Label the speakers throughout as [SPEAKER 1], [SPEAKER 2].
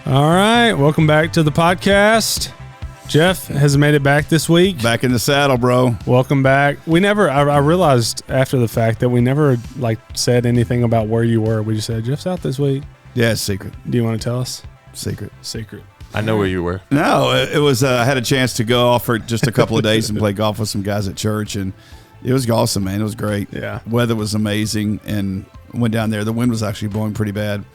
[SPEAKER 1] All right, welcome back to the podcast. Jeff has made it back this week.
[SPEAKER 2] Back in the saddle, bro.
[SPEAKER 1] Welcome back. I realized after the fact that we never said anything about where you were. We just said Jeff's out this week.
[SPEAKER 2] Yeah, it's secret.
[SPEAKER 1] Do you want to tell us?
[SPEAKER 2] Secret.
[SPEAKER 3] I know where you were.
[SPEAKER 2] No, it was. I had a chance to go off for just a couple of days and play golf with some guys at church, and it was awesome, man. It was great.
[SPEAKER 1] Yeah.
[SPEAKER 2] Weather was amazing, and went down there. The wind was actually blowing pretty bad,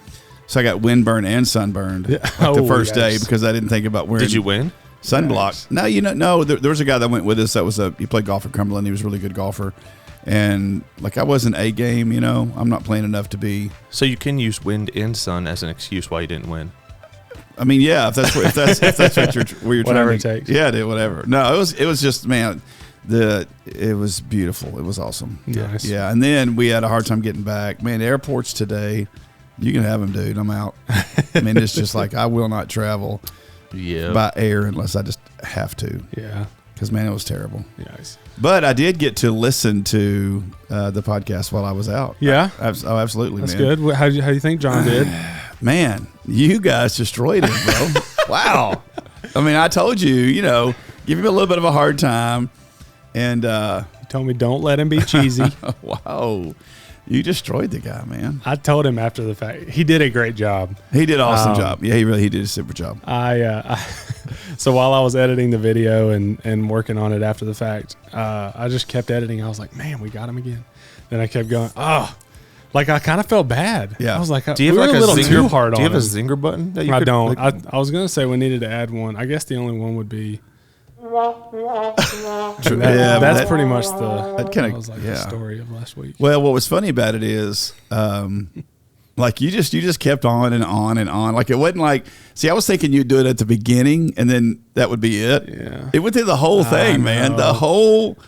[SPEAKER 2] so I got windburned and sunburned the first day because I didn't think about wearing.
[SPEAKER 3] Did you win?
[SPEAKER 2] Sunblock? Nice. No. There was a guy that went with us that he played golf at Cumberland. He was a really good golfer, and I wasn't a game. I'm not playing enough to be.
[SPEAKER 3] So you can use wind and sun as an excuse why you didn't win.
[SPEAKER 2] I mean, yeah, if that's what you're
[SPEAKER 1] whatever
[SPEAKER 2] trying to,
[SPEAKER 1] it takes.
[SPEAKER 2] Yeah, dude, whatever. No, it was just, man, it was beautiful. It was awesome.
[SPEAKER 1] Nice.
[SPEAKER 2] Yeah, and then we had a hard time getting back. Man, airports today, you can have them, dude. I'm out. I mean, it's just I will not travel by air unless I just have to.
[SPEAKER 1] Yeah.
[SPEAKER 2] Because, man, it was terrible.
[SPEAKER 1] Nice.
[SPEAKER 2] But I did get to listen to the podcast while I was out.
[SPEAKER 1] Yeah.
[SPEAKER 2] Absolutely,
[SPEAKER 1] That's
[SPEAKER 2] man.
[SPEAKER 1] good. How do you think John did?
[SPEAKER 2] Man, you guys destroyed it, bro. Wow. I mean, I told you, give him a little bit of a hard time. And
[SPEAKER 1] You told me don't let him be cheesy.
[SPEAKER 2] wow. You destroyed the guy, man.
[SPEAKER 1] I told him after the fact. He did a great job.
[SPEAKER 2] He did an awesome job. Yeah, he did a super job.
[SPEAKER 1] So while I was editing the video and working on it after the fact, I just kept editing. I was like, man, we got him again. Then I kept going, I kind of felt bad.
[SPEAKER 2] Yeah.
[SPEAKER 1] I was like,
[SPEAKER 3] do you
[SPEAKER 1] we
[SPEAKER 3] have
[SPEAKER 1] were
[SPEAKER 3] a
[SPEAKER 1] little
[SPEAKER 3] zinger,
[SPEAKER 1] too hard on
[SPEAKER 3] Do you have
[SPEAKER 1] him.
[SPEAKER 3] a zinger button? That you
[SPEAKER 1] I
[SPEAKER 3] could,
[SPEAKER 1] don't. I was going to say we needed to add one. I guess the only one would be. That's pretty much the story of last week.
[SPEAKER 2] Well, what was funny about it is, you just kept on and on and on. It wasn't I was thinking you'd do it at the beginning and then that would be it.
[SPEAKER 1] Yeah.
[SPEAKER 2] It went through the whole thing, man. The whole.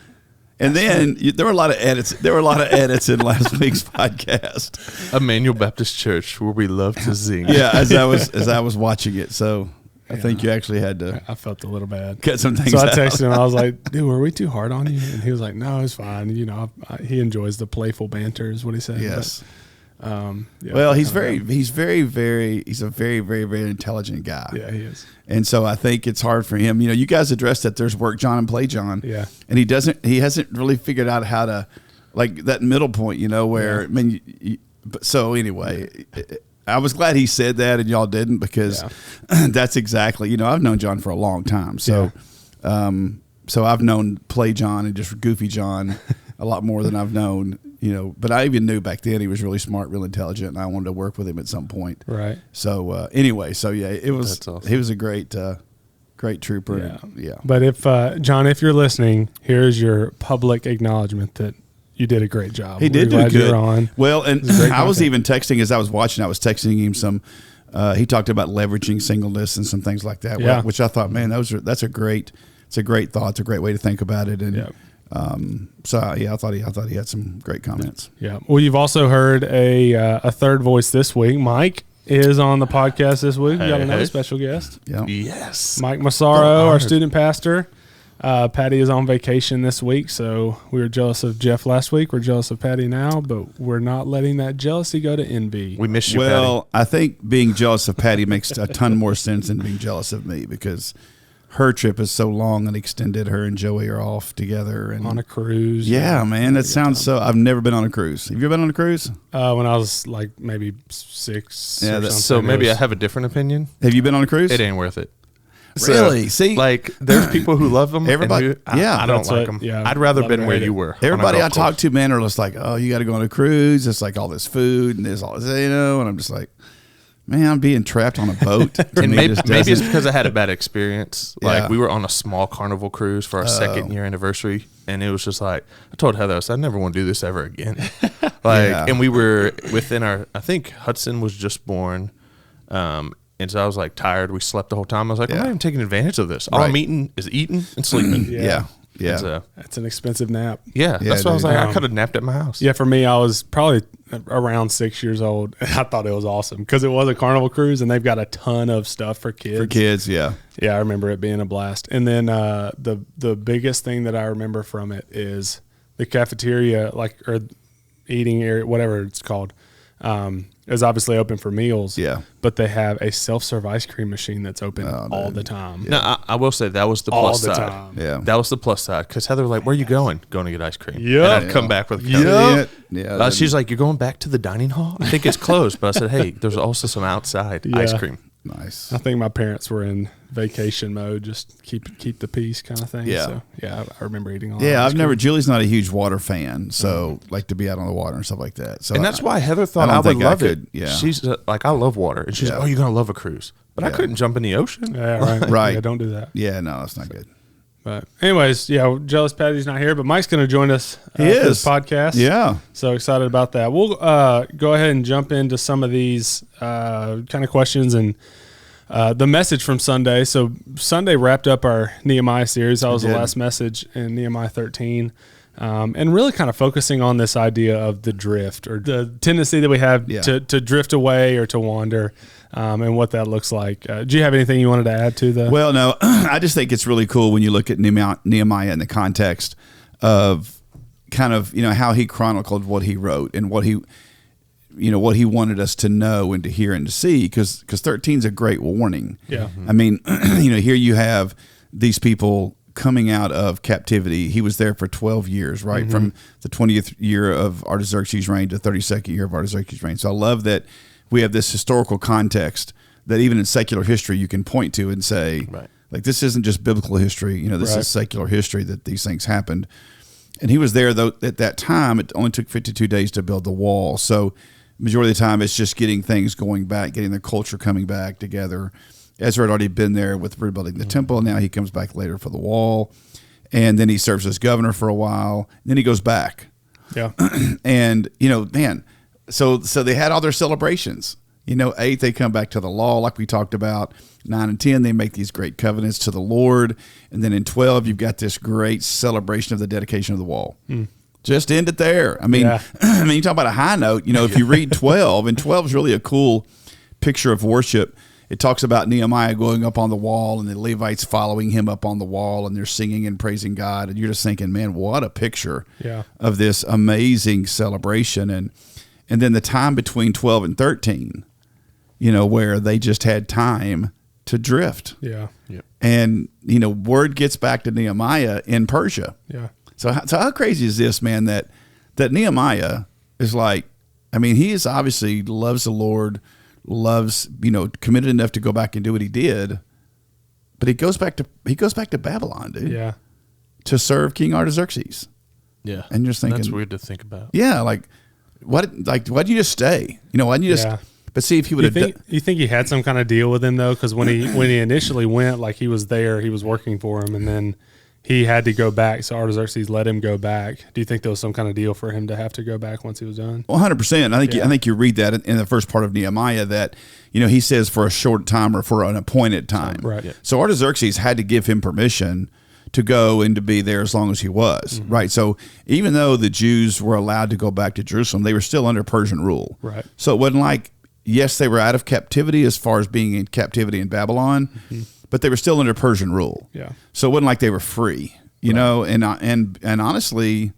[SPEAKER 2] And then there were a lot of edits. There were a lot of edits in last week's podcast.
[SPEAKER 3] Emmanuel Baptist Church, where we love to zing.
[SPEAKER 2] Yeah, as I was watching it, so I think you actually had to.
[SPEAKER 1] I felt a little bad.
[SPEAKER 2] Cut some things.
[SPEAKER 1] So I
[SPEAKER 2] out.
[SPEAKER 1] texted him. I was like, "Dude, were we too hard on you?" And he was like, "No, it's fine." He enjoys the playful banter, is what he said.
[SPEAKER 2] Yes.
[SPEAKER 1] But,
[SPEAKER 2] well, he's a very, very intelligent guy.
[SPEAKER 1] Yeah, he is.
[SPEAKER 2] And so I think it's hard for him. You guys addressed that there's work John and play John.
[SPEAKER 1] Yeah.
[SPEAKER 2] And he hasn't really figured out how to, that middle point, where, so anyway, I was glad he said that and y'all didn't because that's exactly, I've known John for a long time. So, so I've known play John and just goofy John a lot more than I've known, but I even knew back then he was really smart, real intelligent, and I wanted to work with him at some point.
[SPEAKER 1] Right.
[SPEAKER 2] So anyway, it was.
[SPEAKER 3] That's awesome.
[SPEAKER 2] He was a great trooper. Yeah.
[SPEAKER 1] But if John, if you're listening, here's your public acknowledgement that you did a great job.
[SPEAKER 2] He did do good.
[SPEAKER 1] You're on.
[SPEAKER 2] Well, and I was even texting as I was watching. I was texting him some. He talked about leveraging singleness and some things like that.
[SPEAKER 1] Yeah.
[SPEAKER 2] Which I thought, man, that's a great. It's a great thought. It's a great way to think about it. And I thought he had some great comments.
[SPEAKER 1] Yeah. Well, you've also heard a third voice this week. Mike is on the podcast this week. We got another special guest.
[SPEAKER 2] Yeah.
[SPEAKER 3] Yes.
[SPEAKER 1] Mike Massaro, our student pastor. Patty is on vacation this week, so we were jealous of Jeff last week. We're jealous of Patty now, but we're not letting that jealousy go to envy.
[SPEAKER 3] We miss you,
[SPEAKER 2] Well, I think being jealous of Patty makes a ton more sense than being jealous of me because her trip is so long and extended. Her and Joey are off together and
[SPEAKER 1] on a cruise.
[SPEAKER 2] Yeah, man, that sounds so. I've never been on a cruise. Have you ever been on a cruise?
[SPEAKER 1] When I was maybe 6.
[SPEAKER 2] Yeah,
[SPEAKER 1] or
[SPEAKER 2] that's-
[SPEAKER 1] something.
[SPEAKER 3] So maybe I have a different opinion.
[SPEAKER 2] Have you been on a cruise?
[SPEAKER 3] It ain't worth it.
[SPEAKER 2] Really? See,
[SPEAKER 3] there's people who love them.
[SPEAKER 2] Everybody- I
[SPEAKER 3] I don't
[SPEAKER 1] That's
[SPEAKER 3] like
[SPEAKER 1] what-
[SPEAKER 3] them.
[SPEAKER 1] yeah,
[SPEAKER 3] I'd rather
[SPEAKER 1] love
[SPEAKER 3] been
[SPEAKER 1] it,
[SPEAKER 3] where
[SPEAKER 1] hate
[SPEAKER 3] you
[SPEAKER 1] it.
[SPEAKER 3] were.
[SPEAKER 2] everybody
[SPEAKER 3] on a
[SPEAKER 2] I
[SPEAKER 3] golf
[SPEAKER 2] talk
[SPEAKER 3] course.
[SPEAKER 2] to, man, are just like, oh, you got to go on a cruise. It's all this food and there's all this, and I'm just like, man, I'm being trapped on a boat.
[SPEAKER 3] And maybe it's because I had a bad experience.
[SPEAKER 2] Yeah.
[SPEAKER 3] We were on a small Carnival cruise for our second year anniversary, and it was just I told Heather, I said, I never want to do this ever again. And we were within I think Hudson was just born, and so I was tired. We slept the whole time. I was like, I'm not even taking advantage of this. All I'm eating is eating and sleeping.
[SPEAKER 2] Yeah.
[SPEAKER 1] That's an expensive nap.
[SPEAKER 3] That's why I was
[SPEAKER 2] dude.
[SPEAKER 3] I could have napped at my house.
[SPEAKER 1] Yeah, for me, I was probably around 6 years old. I thought it was awesome because it was a Carnival cruise, and they've got a ton of stuff for kids.
[SPEAKER 2] For kids, yeah.
[SPEAKER 1] Yeah, I remember it being a blast. And then the biggest thing that I remember from it is the cafeteria, or eating area, whatever it's called. is obviously open for meals.
[SPEAKER 2] Yeah.
[SPEAKER 1] But they have a self-serve ice cream machine that's open all the time.
[SPEAKER 3] Yeah. Now, I will say that was the plus side.
[SPEAKER 2] Yeah.
[SPEAKER 3] That was the plus side. Because Heather was like, where are you going? Going to get ice cream.
[SPEAKER 1] Yeah.
[SPEAKER 3] And I'd come back with a cup.
[SPEAKER 2] Yeah.
[SPEAKER 3] She's like, you're going back to the dining hall? I think it's closed. But I said, hey, there's also some outside ice cream.
[SPEAKER 2] Nice.
[SPEAKER 1] I think my parents were in vacation mode, just keep the peace kind of thing.
[SPEAKER 2] Yeah.
[SPEAKER 1] So, yeah, I remember eating all
[SPEAKER 2] Yeah,
[SPEAKER 1] that.
[SPEAKER 2] Julie's not a huge water fan, so like to be out on the water and stuff like that. So
[SPEAKER 3] And that's why Heather thought I would love it.
[SPEAKER 2] Yeah.
[SPEAKER 3] She's like, I love water. And she's like, oh, you're going to love a cruise. But I couldn't jump in the ocean.
[SPEAKER 1] Yeah, right.
[SPEAKER 2] Right.
[SPEAKER 1] Yeah, don't do that.
[SPEAKER 2] Yeah, no, that's not good.
[SPEAKER 1] But anyways, yeah, Jealous Patty's not here, but Mike's going to join us for this podcast.
[SPEAKER 2] Yeah.
[SPEAKER 1] So excited about that. We'll go ahead and jump into some of these kind of questions and the message from Sunday. So Sunday wrapped up our Nehemiah series. That was the last message in Nehemiah 13. And really kind of focusing on this idea of the drift, or the tendency that we have to drift away or to wander, and what that looks like. Do you have anything you wanted to add to the?
[SPEAKER 2] Well, no, I just think it's really cool when you look at Nehemiah in the context of kind of, how he chronicled what he wrote and what he wanted us to know and to hear and to see, because 13 is a great warning.
[SPEAKER 1] Yeah.
[SPEAKER 2] I mean, here you have these people coming out of captivity. He was there for 12 years, right? Mm-hmm. From the 20th year of Artaxerxes' reign to 32nd year of Artaxerxes' reign. So I love that we have this historical context that even in secular history you can point to and say, like, this isn't just biblical history. This is secular history that these things happened. And he was there, though, at that time. It only took 52 days to build the wall. So majority of the time it's just getting things going back, getting the culture coming back together. Ezra had already been there with rebuilding the temple. Now he comes back later for the wall. And then he serves as governor for a while. Then he goes back.
[SPEAKER 1] Yeah.
[SPEAKER 2] And, man, so they had all their celebrations. 8, they come back to the law like we talked about. 9 and 10, they make these great covenants to the Lord. And then in 12, you've got this great celebration of the dedication of the wall. Just end it there. I mean, you talk about a high note. If you read 12, and 12 is really a cool picture of worship. It talks about Nehemiah going up on the wall and the Levites following him up on the wall, and they're singing and praising God. And you're just thinking, man, what a picture of this amazing celebration. And then the time between 12 and 13, where they just had time to drift.
[SPEAKER 1] Yeah.
[SPEAKER 2] And, word gets back to Nehemiah in Persia.
[SPEAKER 1] Yeah.
[SPEAKER 2] So how crazy is this, man, that Nehemiah is like, I mean, he is obviously loves the Lord, loves, committed enough to go back and do what he did, but he goes back to Babylon, dude.
[SPEAKER 1] Yeah.
[SPEAKER 2] To serve King Artaxerxes.
[SPEAKER 3] Yeah.
[SPEAKER 2] And you're just thinking,
[SPEAKER 3] that's weird to think about.
[SPEAKER 2] Yeah, why didn't you just stay? Why didn't you just But see, if he would have
[SPEAKER 1] you think he had some kind of deal with him though, because when he initially went, like, he was there, he was working for him, and then he had to go back. So Artaxerxes let him go back. Do you think there was some kind of deal for him to have to go back once he was done?
[SPEAKER 2] 100%. I think you read that in the first part of Nehemiah that he says for a short time or for an appointed time.
[SPEAKER 1] Right. Yeah.
[SPEAKER 2] So Artaxerxes had to give him permission to go and to be there as long as he was. Mm-hmm. Right. So even though the Jews were allowed to go back to Jerusalem, they were still under Persian rule.
[SPEAKER 1] Right.
[SPEAKER 2] So it wasn't like, yes, they were out of captivity as far as being in captivity in Babylon, but they were still under Persian rule.
[SPEAKER 1] Yeah.
[SPEAKER 2] So it wasn't like they were free. And honestly,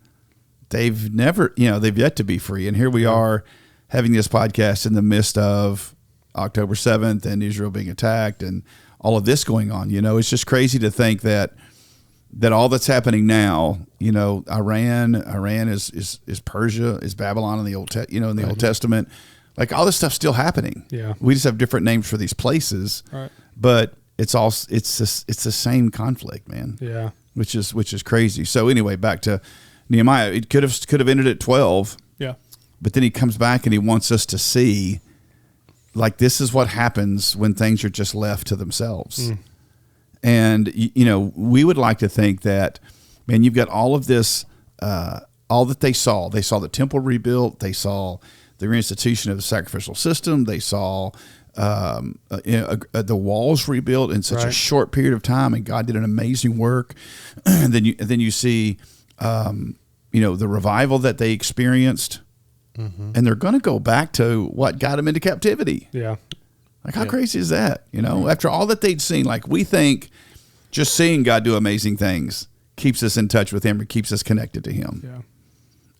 [SPEAKER 2] they've yet to be free. And here we are having this podcast in the midst of October 7th and Israel being attacked and all of this going on. It's just crazy to think that all that's happening now, Iran is Persia, is Babylon in the Old Testament. Like, all this stuff's still happening.
[SPEAKER 1] Yeah.
[SPEAKER 2] We just have different names for these places.
[SPEAKER 1] Right.
[SPEAKER 2] But it's the same conflict, man.
[SPEAKER 1] Yeah.
[SPEAKER 2] Which is crazy. So anyway, back to Nehemiah. It could have ended at 12.
[SPEAKER 1] Yeah.
[SPEAKER 2] But then he comes back and he wants us to see, like, this is what happens when things are just left to themselves. And we would like to think that, man, you've got all of this, all that they saw. They saw the temple rebuilt. They saw the reinstitution of the sacrificial system. They saw the walls rebuilt in such a short period of time, and God did an amazing work. And then you see, the revival that they experienced, and they're going to go back to what got them into captivity.
[SPEAKER 1] Yeah.
[SPEAKER 2] Like, how crazy is that? After all that they'd seen, like, we think just seeing God do amazing things keeps us in touch with Him or keeps us connected to Him.
[SPEAKER 1] Yeah.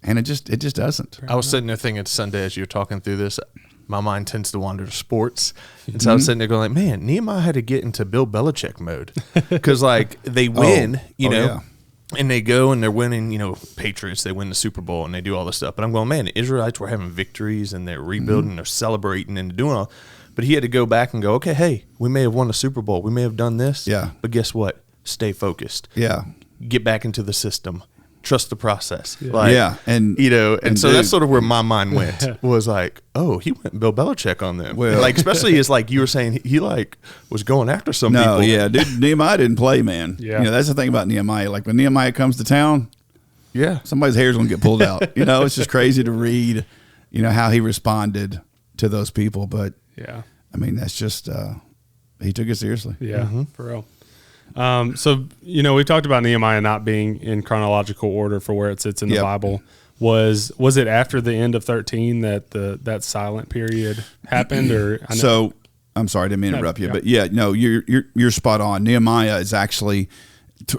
[SPEAKER 2] and it just doesn't.
[SPEAKER 3] I was sitting there thinking Sunday as you were talking through this, my mind tends to wander to sports. And so I was sitting there going like, man, Nehemiah had to get into Bill Belichick mode. Because, like, they win, and they go and they're winning, Patriots, they win the Super Bowl and they do all this stuff. But I'm going, man, the Israelites were having victories and they're rebuilding, they're celebrating and doing all. But he had to go back and go, okay, hey, we may have won the Super Bowl. We may have done this.
[SPEAKER 2] Yeah.
[SPEAKER 3] But guess what? Stay focused.
[SPEAKER 2] Yeah.
[SPEAKER 3] Get back into the system. Trust the process.
[SPEAKER 2] Yeah.
[SPEAKER 3] And so that's sort of where my mind went, was like, oh, he went Bill Belichick on them.
[SPEAKER 2] Well,
[SPEAKER 3] like, especially as like you were saying, he like was going after some people.
[SPEAKER 2] No, yeah, dude, Nehemiah didn't play, man.
[SPEAKER 1] Yeah.
[SPEAKER 2] That's the thing about Nehemiah. Like when Nehemiah comes to town, somebody's hair's gonna get pulled out. It's just crazy to read, how he responded to those people. But
[SPEAKER 1] yeah,
[SPEAKER 2] I mean, that's just he took it seriously.
[SPEAKER 1] Yeah, for real. So, we talked about Nehemiah not being in chronological order for where it sits in the Bible. Was it after the end of 13 that that silent period happened? Or
[SPEAKER 2] So I'm sorry, I didn't mean to interrupt you, but you're spot on. Nehemiah is actually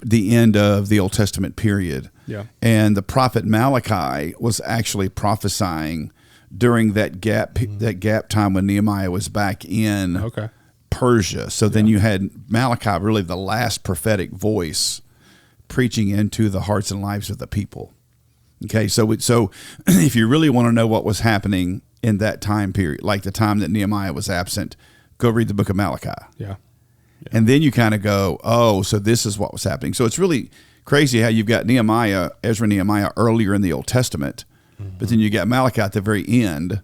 [SPEAKER 2] the end of the Old Testament period.
[SPEAKER 1] Yeah.
[SPEAKER 2] And the prophet Malachi was actually prophesying during that gap time when Nehemiah was back in Persia. So then you had Malachi, really the last prophetic voice, preaching into the hearts and lives of the people. Okay, so if you really want to know what was happening in that time period, like the time that Nehemiah was absent, go read the book of Malachi.
[SPEAKER 1] Yeah.
[SPEAKER 2] And then you kind of go, oh, so this is what was happening. So it's really crazy how you've got Ezra, Nehemiah earlier in the Old Testament, but then you got Malachi at the very end.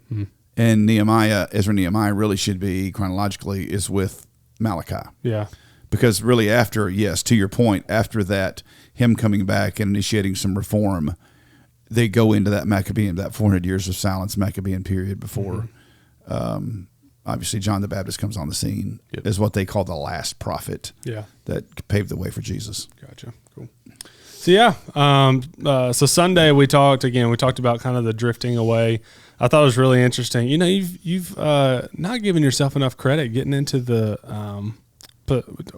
[SPEAKER 2] And Ezra, Nehemiah really should be chronologically is with Malachi.
[SPEAKER 1] Yeah.
[SPEAKER 2] Because really after, to your point, after that, him coming back and initiating some reform, they go into that Maccabean, that 400 years of silence Maccabean period before, obviously John the Baptist comes on the scene is what they call the last prophet that paved the way for Jesus.
[SPEAKER 1] Gotcha. Cool. So so Sunday we talked about kind of the drifting away. I thought it was really interesting. You've not given yourself enough credit getting into the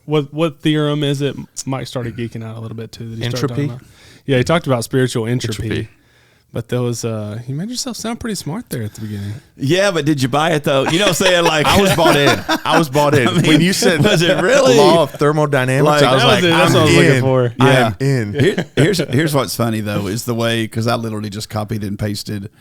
[SPEAKER 1] what theorem is it? Mike started geeking out a little bit too. That he
[SPEAKER 3] entropy.
[SPEAKER 1] Yeah, he talked about spiritual entropy. But there was you made yourself sound pretty smart there at the beginning.
[SPEAKER 2] Yeah, but did you buy it though? You know what I'm saying? Like
[SPEAKER 3] I was bought in. I mean, when you said
[SPEAKER 2] was it really
[SPEAKER 3] law of thermodynamics, I was like,
[SPEAKER 1] that's what I was looking for.
[SPEAKER 2] Yeah.
[SPEAKER 3] I'm in.
[SPEAKER 2] Here's what's funny though is the way, because I literally just copied and pasted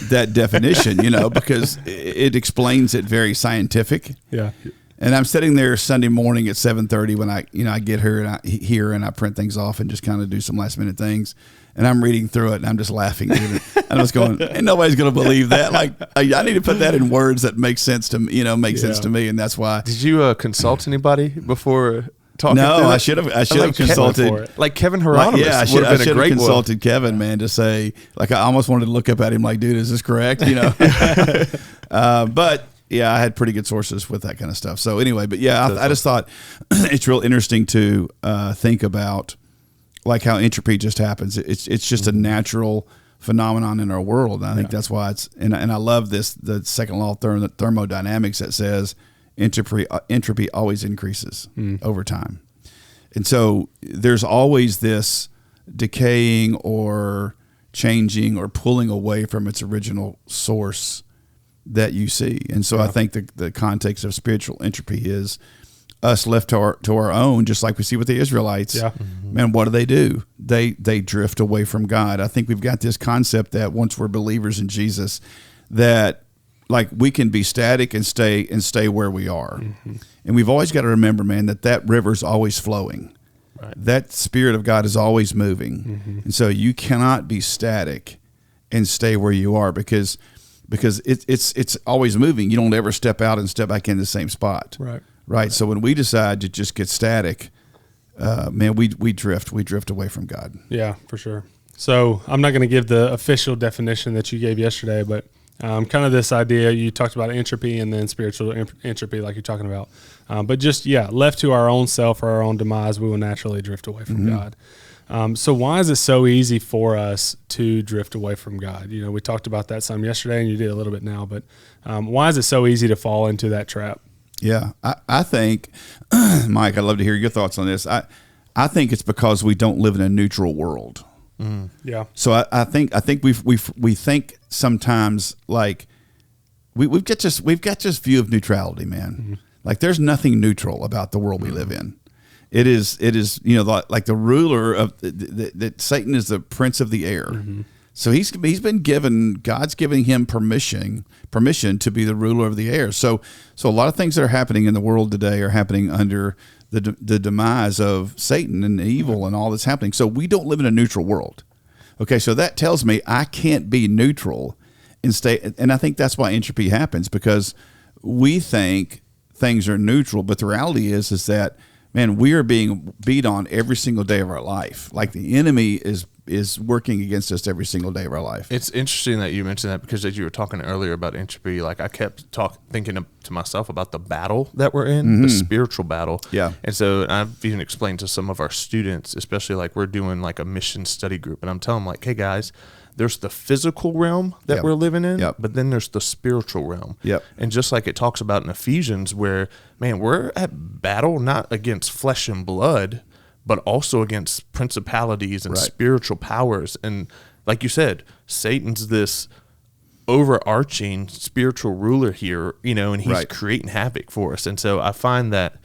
[SPEAKER 2] that definition, because it explains it very scientific.
[SPEAKER 1] Yeah.
[SPEAKER 2] And I'm sitting there Sunday morning at 7:30 when I get here and I print things off and just kind of do some last minute things. And I'm reading through it and I'm just laughing. And I was going, ain't nobody's going to believe that. Like, I need to put that in words that make sense to me, sense to me. And that's why.
[SPEAKER 3] Did you consult anybody before talking?
[SPEAKER 2] No, I should have consulted.
[SPEAKER 3] Like Kevin Hieronymus.
[SPEAKER 2] I should have consulted Kevin, man, to say, like, I almost wanted to look up at him like, dude, is this correct? But yeah, I had pretty good sources with that kind of stuff. So anyway, but yeah, I just thought it's real interesting to think about, like how entropy just happens. It's just a natural phenomenon in our world. And I think that's why and I love the second law of thermodynamics that says entropy always increases over time. And so there's always this decaying or changing or pulling away from its original source that you see. And so I think the context of spiritual entropy is us left to our own, just like we see with the Israelites.
[SPEAKER 1] Yeah.
[SPEAKER 2] Man, what do? They drift away from God. I think we've got this concept that once we're believers in Jesus, that like we can be static and stay where we are. And we've always got to remember, man, that river's always flowing. Right. That Spirit of God is always moving. And so you cannot be static and stay where you are because it's always moving. You don't ever step out and step back in the same spot. Right. So when we decide to just get static, man, we drift away from God.
[SPEAKER 1] Yeah, for sure. So I'm not going to give the official definition that you gave yesterday, but kind of this idea, you talked about entropy and then spiritual entropy like you're talking about. But just, left to our own self or our own demise, we will naturally drift away from God. So why is it so easy for us to drift away from God? We talked about that some yesterday and you did a little bit now, but why is it so easy to fall into that trap?
[SPEAKER 2] Yeah, I think, Mike, I'd love to hear your thoughts on this. I think it's because we don't live in a neutral world.
[SPEAKER 1] Yeah.
[SPEAKER 2] So I think we think sometimes like we've got this view of neutrality, man. Like there's nothing neutral about the world we live in. It is like the ruler of that Satan is the prince of the air. So he's been given, God's giving him permission to be the ruler of the air. So a lot of things that are happening in the world today are happening under the demise of Satan and evil and all that's happening. So we don't live in a neutral world. Okay, so that tells me I can't be neutral and stay. And I think that's why entropy happens, because we think things are neutral, but the reality is that, man, we are being beat on every single day of our life. Like the enemy is working against us every single day of our life.
[SPEAKER 3] It's interesting that you mentioned that, because as you were talking earlier about entropy, like I kept thinking to myself about the battle that we're in, the spiritual battle.
[SPEAKER 2] Yeah.
[SPEAKER 3] And so I've even explained to some of our students, especially like we're doing like a mission study group, and I'm telling them like, hey guys, there's the physical realm that we're living in, but then there's the spiritual realm. And just like it talks about in Ephesians, where, man, we're at battle not against flesh and blood, but also against principalities and spiritual powers. And like you said, Satan's this overarching spiritual ruler here, and he's creating havoc for us. And so I find that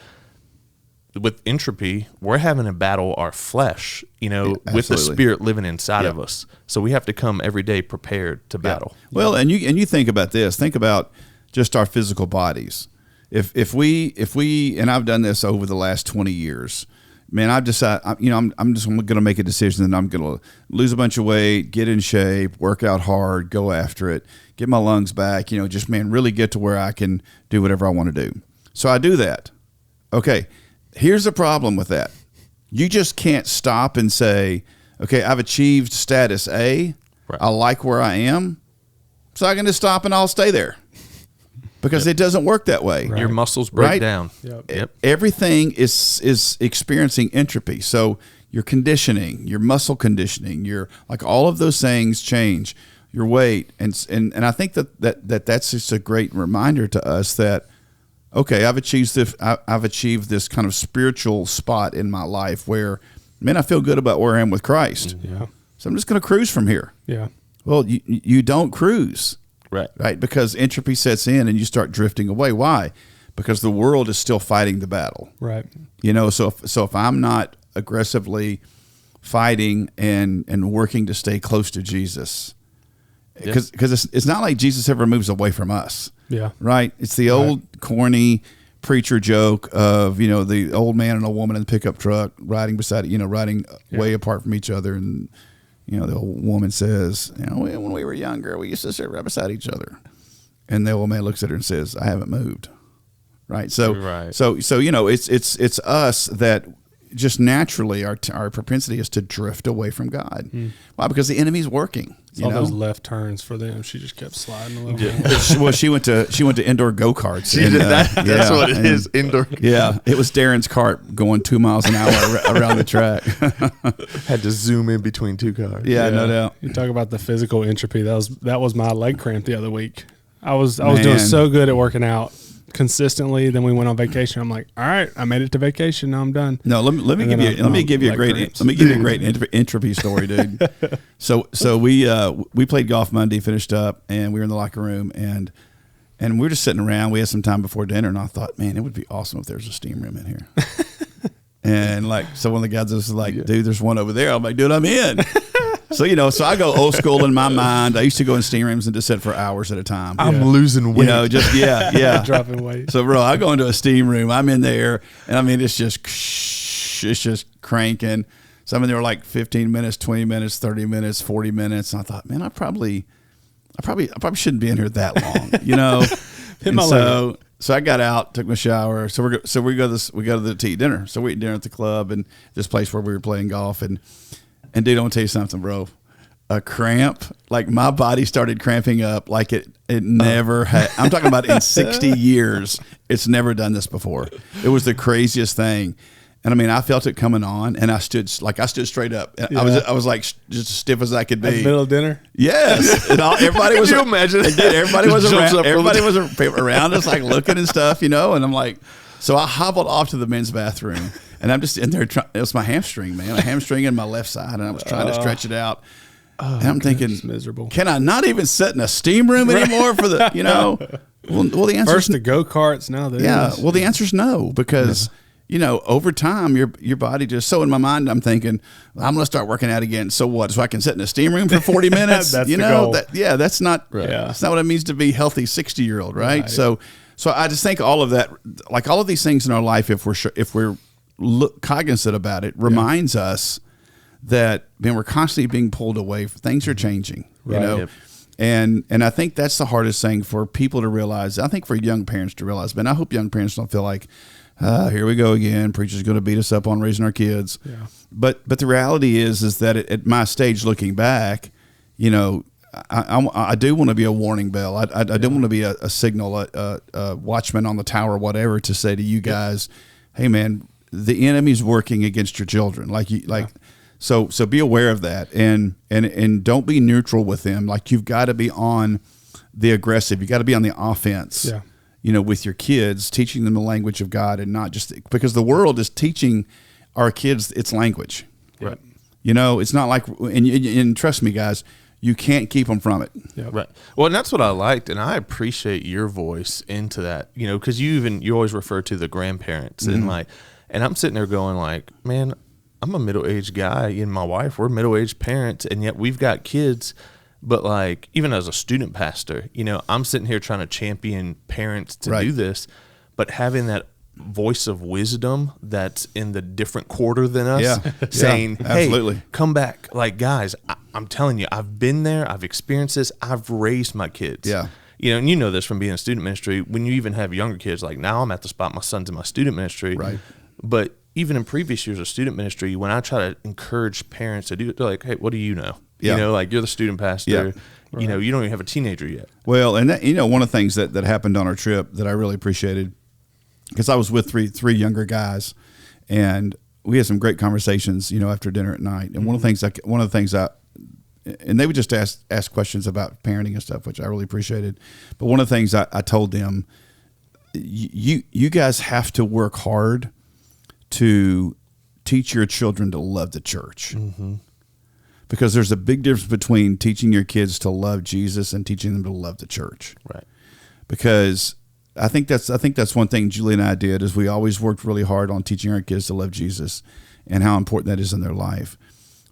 [SPEAKER 3] with entropy, we're having to battle our flesh, with the spirit living inside of us. So we have to come every day prepared to battle.
[SPEAKER 2] Well, and you think about this. Think about just our physical bodies. If we and I've done this over the last 20 years. Man, I've decided, I'm just going to make a decision that I'm going to lose a bunch of weight, get in shape, work out hard, go after it, get my lungs back, just, man, really get to where I can do whatever I want to do. So I do that. Okay, here's the problem with that. You just can't stop and say, okay, I've achieved status A. I like where I am, so I can just stop and I'll stay there. Because it doesn't work that way.
[SPEAKER 3] Your muscles break down.
[SPEAKER 2] Everything is experiencing entropy. So your conditioning, your muscle conditioning, your like all of those things change. Your weight, and I think that's just a great reminder to us that, okay, I've achieved this kind of spiritual spot in my life where, man, I feel good about where I am with Christ. So I'm just going to cruise from here. Well, you don't cruise. Right. Because entropy sets in and you start drifting away. Why? Because the world is still fighting the battle.
[SPEAKER 1] Right.
[SPEAKER 2] So if I'm not aggressively fighting and working to stay close to Jesus, because it's not like Jesus ever moves away from us. Right. It's the old corny preacher joke of, the old man and a woman in the pickup truck riding beside, riding way apart from each other. And, the old woman says, when we were younger, we used to sit right beside each other. And the old man looks at her and says, I haven't moved. Right. So it's us that just naturally our propensity is to drift away from God. Why? Because the enemy's working.
[SPEAKER 1] All those left turns for them. She just kept sliding a little bit.
[SPEAKER 2] Well, she went to indoor go-karts.
[SPEAKER 3] That's what it is, indoor.
[SPEAKER 2] Yeah, it was Darren's cart going 2 miles an hour around the track.
[SPEAKER 3] Had to zoom in between two cars.
[SPEAKER 2] Yeah, no doubt.
[SPEAKER 1] You talk about the physical entropy. That was my leg cramp the other week. I was doing so good at working out consistently. Then we went on vacation. I'm like, all right, I made it to vacation. Now I'm done.
[SPEAKER 2] No, let me give you a great entropy story, dude. So we played golf Monday, finished up, and we were in the locker room, and we were just sitting around. We had some time before dinner, and I thought, man, it would be awesome if there was a steam room in here. And so one of the guys was like, dude, there's one over there. I'm like, dude, I'm in. So I go old school in my mind. I used to go in steam rooms and just sit for hours at a time.
[SPEAKER 3] I'm losing weight.
[SPEAKER 1] Dropping weight.
[SPEAKER 2] So, bro, I go into a steam room. I'm in there, and I mean, it's just cranking. Some of them were like 15 minutes, 20 minutes, 30 minutes, 40 minutes. And I thought, man, I probably shouldn't be in here that long,
[SPEAKER 1] Hit my leg.
[SPEAKER 2] So I got out, took my shower. So we go to eat dinner. So we eat dinner at the club and this place where we were playing golf. And dude, I'm gonna tell you something, bro. A cramp, like my body started cramping up like it never had. I'm talking about in 60 years, it's never done this before. It was the craziest thing. And I mean, I felt it coming on, and I stood straight up. And I was like just as stiff as I could be.
[SPEAKER 1] At the middle of dinner.
[SPEAKER 2] Yes, and everybody was.
[SPEAKER 3] Can you imagine?
[SPEAKER 2] Everybody was around. Everybody was around us, like looking and stuff, And I'm like, so I hobbled off to the men's bathroom, And I'm just in there trying. It was my hamstring, man. A hamstring in my left side, and I was trying to stretch it out. And I'm thinking,
[SPEAKER 1] miserable.
[SPEAKER 2] Can I not even sit in a steam room anymore for the, Well, the answer
[SPEAKER 1] first the go-karts, now this.
[SPEAKER 2] Yeah. Well, the answer is no, because over time your body just. So in my mind, I'm thinking I'm going to start working out again. So what? So I can sit in a steam room for 40 minutes.
[SPEAKER 1] That's the goal.
[SPEAKER 2] That's not.
[SPEAKER 1] Right. Yeah.
[SPEAKER 2] That's not what it means to be healthy 60-year-old, right? So I just think all of that, like all of these things in our life, if we're cognizant about it, reminds us that we're constantly being pulled away. Things are changing,
[SPEAKER 1] Yep.
[SPEAKER 2] And I think that's the hardest thing for people to realize. I think for young parents to realize, but I hope young parents don't feel like, here we go again. Preacher's going to beat us up on raising our kids.
[SPEAKER 1] Yeah.
[SPEAKER 2] But the reality is that at my stage, looking back, I do want to be a warning bell. I do want to be a signal, a watchman on the tower, whatever, to say to you guys, hey man, the enemy's working against your children. So be aware of that, and don't be neutral with them. Like, you've got to be on the aggressive. You got to be on the offense.
[SPEAKER 1] Yeah.
[SPEAKER 2] With your kids, teaching them the language of God, and not just because the world is teaching our kids its language.
[SPEAKER 1] Right.
[SPEAKER 2] It's not like, and trust me, guys, you can't keep them from it.
[SPEAKER 1] Yep.
[SPEAKER 3] Right. Well, and that's what I liked, and I appreciate your voice into that. Because you always refer to the grandparents, and I'm sitting there going like, man, I'm a middle-aged guy, and my wife, we're middle-aged parents, and yet we've got kids. But like, even as a student pastor, I'm sitting here trying to champion parents to do this, but having that voice of wisdom that's in the different quarter than us, saying, hey,
[SPEAKER 2] absolutely.
[SPEAKER 3] Come back. Like, guys, I'm telling you, I've been there, I've experienced this, I've raised my kids.
[SPEAKER 2] Yeah.
[SPEAKER 3] And you know this from being in student ministry, when you even have younger kids, like now I'm at the spot, my son's in my student ministry.
[SPEAKER 2] Right.
[SPEAKER 3] But even in previous years of student ministry, when I try to encourage parents to do it, they're like, hey, what do you know?
[SPEAKER 2] Yeah.
[SPEAKER 3] Like, you're the student pastor.
[SPEAKER 2] Yeah.
[SPEAKER 3] You don't even have a teenager yet.
[SPEAKER 2] Well, and that, one of the things that happened on our trip that I really appreciated, because I was with three younger guys, and we had some great conversations, after dinner at night. And one of the things and they would just ask questions about parenting and stuff, which I really appreciated. But one of the things I told them, you guys have to work hard to teach your children to love the church. Mm-hmm. Because there's a big difference between teaching your kids to love Jesus and teaching them to love the church.
[SPEAKER 3] Right.
[SPEAKER 2] Because I think that's one thing Julie and I did, is we always worked really hard on teaching our kids to love Jesus and how important that is in their life.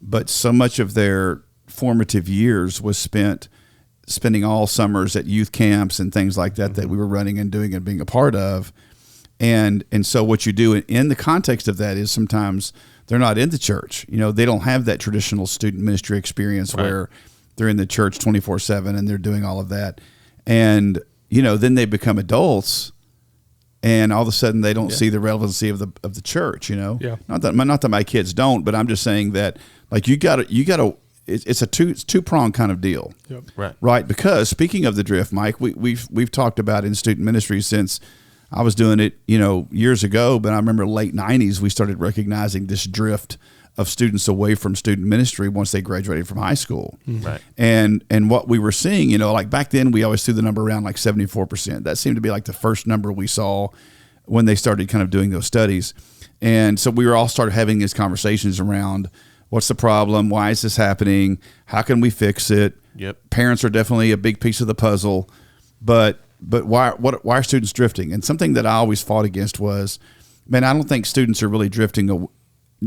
[SPEAKER 2] But so much of their formative years was spending all summers at youth camps and things like that, that we were running and doing and being a part of. And so what you do in the context of that is sometimes they're not in the church. They don't have that traditional student ministry experience where they're in the church 24/7 and they're doing all of that. And, then they become adults, and all of a sudden they don't see the relevancy of the church,
[SPEAKER 1] Yeah.
[SPEAKER 2] Not that my kids don't, but I'm just saying that, like, you gotta, it's a two-pronged kind of deal.
[SPEAKER 1] Yep.
[SPEAKER 2] Right. Because speaking of the drift, Mike, we've talked about in student ministry since I was doing it, years ago, but I remember late 90s, we started recognizing this drift of students away from student ministry once they graduated from high school.
[SPEAKER 3] Right.
[SPEAKER 2] And what we were seeing, like back then, we always threw the number around like 74%. That seemed to be like the first number we saw when they started kind of doing those studies. And so we were all started having these conversations around, what's the problem? Why is this happening? How can we fix it?
[SPEAKER 3] Yep.
[SPEAKER 2] Parents are definitely a big piece of the puzzle, but why are students drifting? And something that I always fought against was, man, I don't think students are really drifting.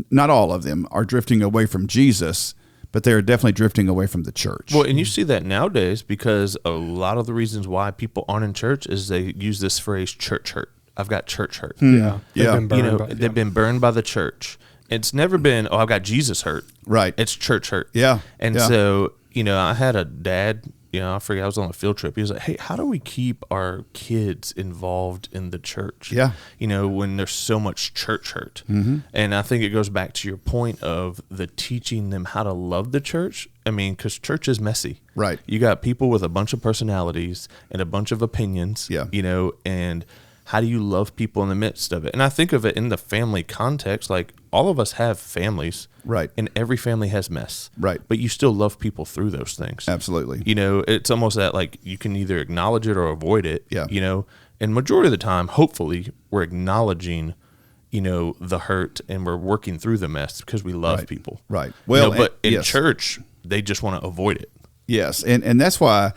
[SPEAKER 2] Not all of them are drifting away from Jesus, but they're definitely drifting away from the church.
[SPEAKER 3] Well, and you see that nowadays, because a lot of the reasons why people aren't in church is they use this phrase, church hurt. I've got church hurt.
[SPEAKER 1] Yeah.
[SPEAKER 2] Yeah.
[SPEAKER 3] They've been burned by the church. It's never been, I've got Jesus hurt.
[SPEAKER 2] Right.
[SPEAKER 3] It's church hurt.
[SPEAKER 2] Yeah.
[SPEAKER 3] And
[SPEAKER 2] Yeah.
[SPEAKER 3] so, I had a dad, I forget, I was on a field trip. He was like, hey, how do we keep our kids involved in the church?
[SPEAKER 2] Yeah.
[SPEAKER 3] When there's so much church hurt. Mm-hmm. And I think it goes back to your point of the teaching them how to love the church. Because church is messy.
[SPEAKER 2] Right.
[SPEAKER 3] You got people with a bunch of personalities and a bunch of opinions.
[SPEAKER 2] Yeah.
[SPEAKER 3] And how do you love people in the midst of it? And I think of it in the family context, like all of us have families.
[SPEAKER 2] Right.
[SPEAKER 3] And every family has mess.
[SPEAKER 2] Right.
[SPEAKER 3] But you still love people through those things.
[SPEAKER 2] Absolutely.
[SPEAKER 3] It's almost that, like, you can either acknowledge it or avoid it.
[SPEAKER 2] Yeah.
[SPEAKER 3] And majority of the time, hopefully, we're acknowledging the hurt, and we're working through the mess because we love people.
[SPEAKER 2] Right. Well,
[SPEAKER 3] but in church, they just want to avoid it.
[SPEAKER 2] Yes, and that's why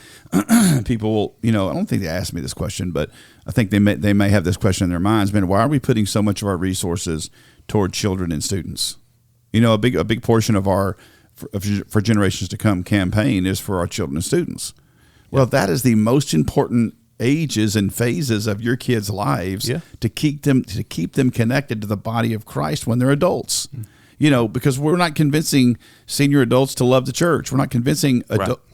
[SPEAKER 2] people will, I don't think they asked me this question, but I think they may have this question in their minds, man, why are we putting so much of our resources toward children and students? A big portion of our for generations to come campaign is for our children and students. Well, that is the most important ages and phases of your kids' lives to keep them connected to the body of Christ when they're adults. Because we're not convincing senior adults to love the church. We're not convincing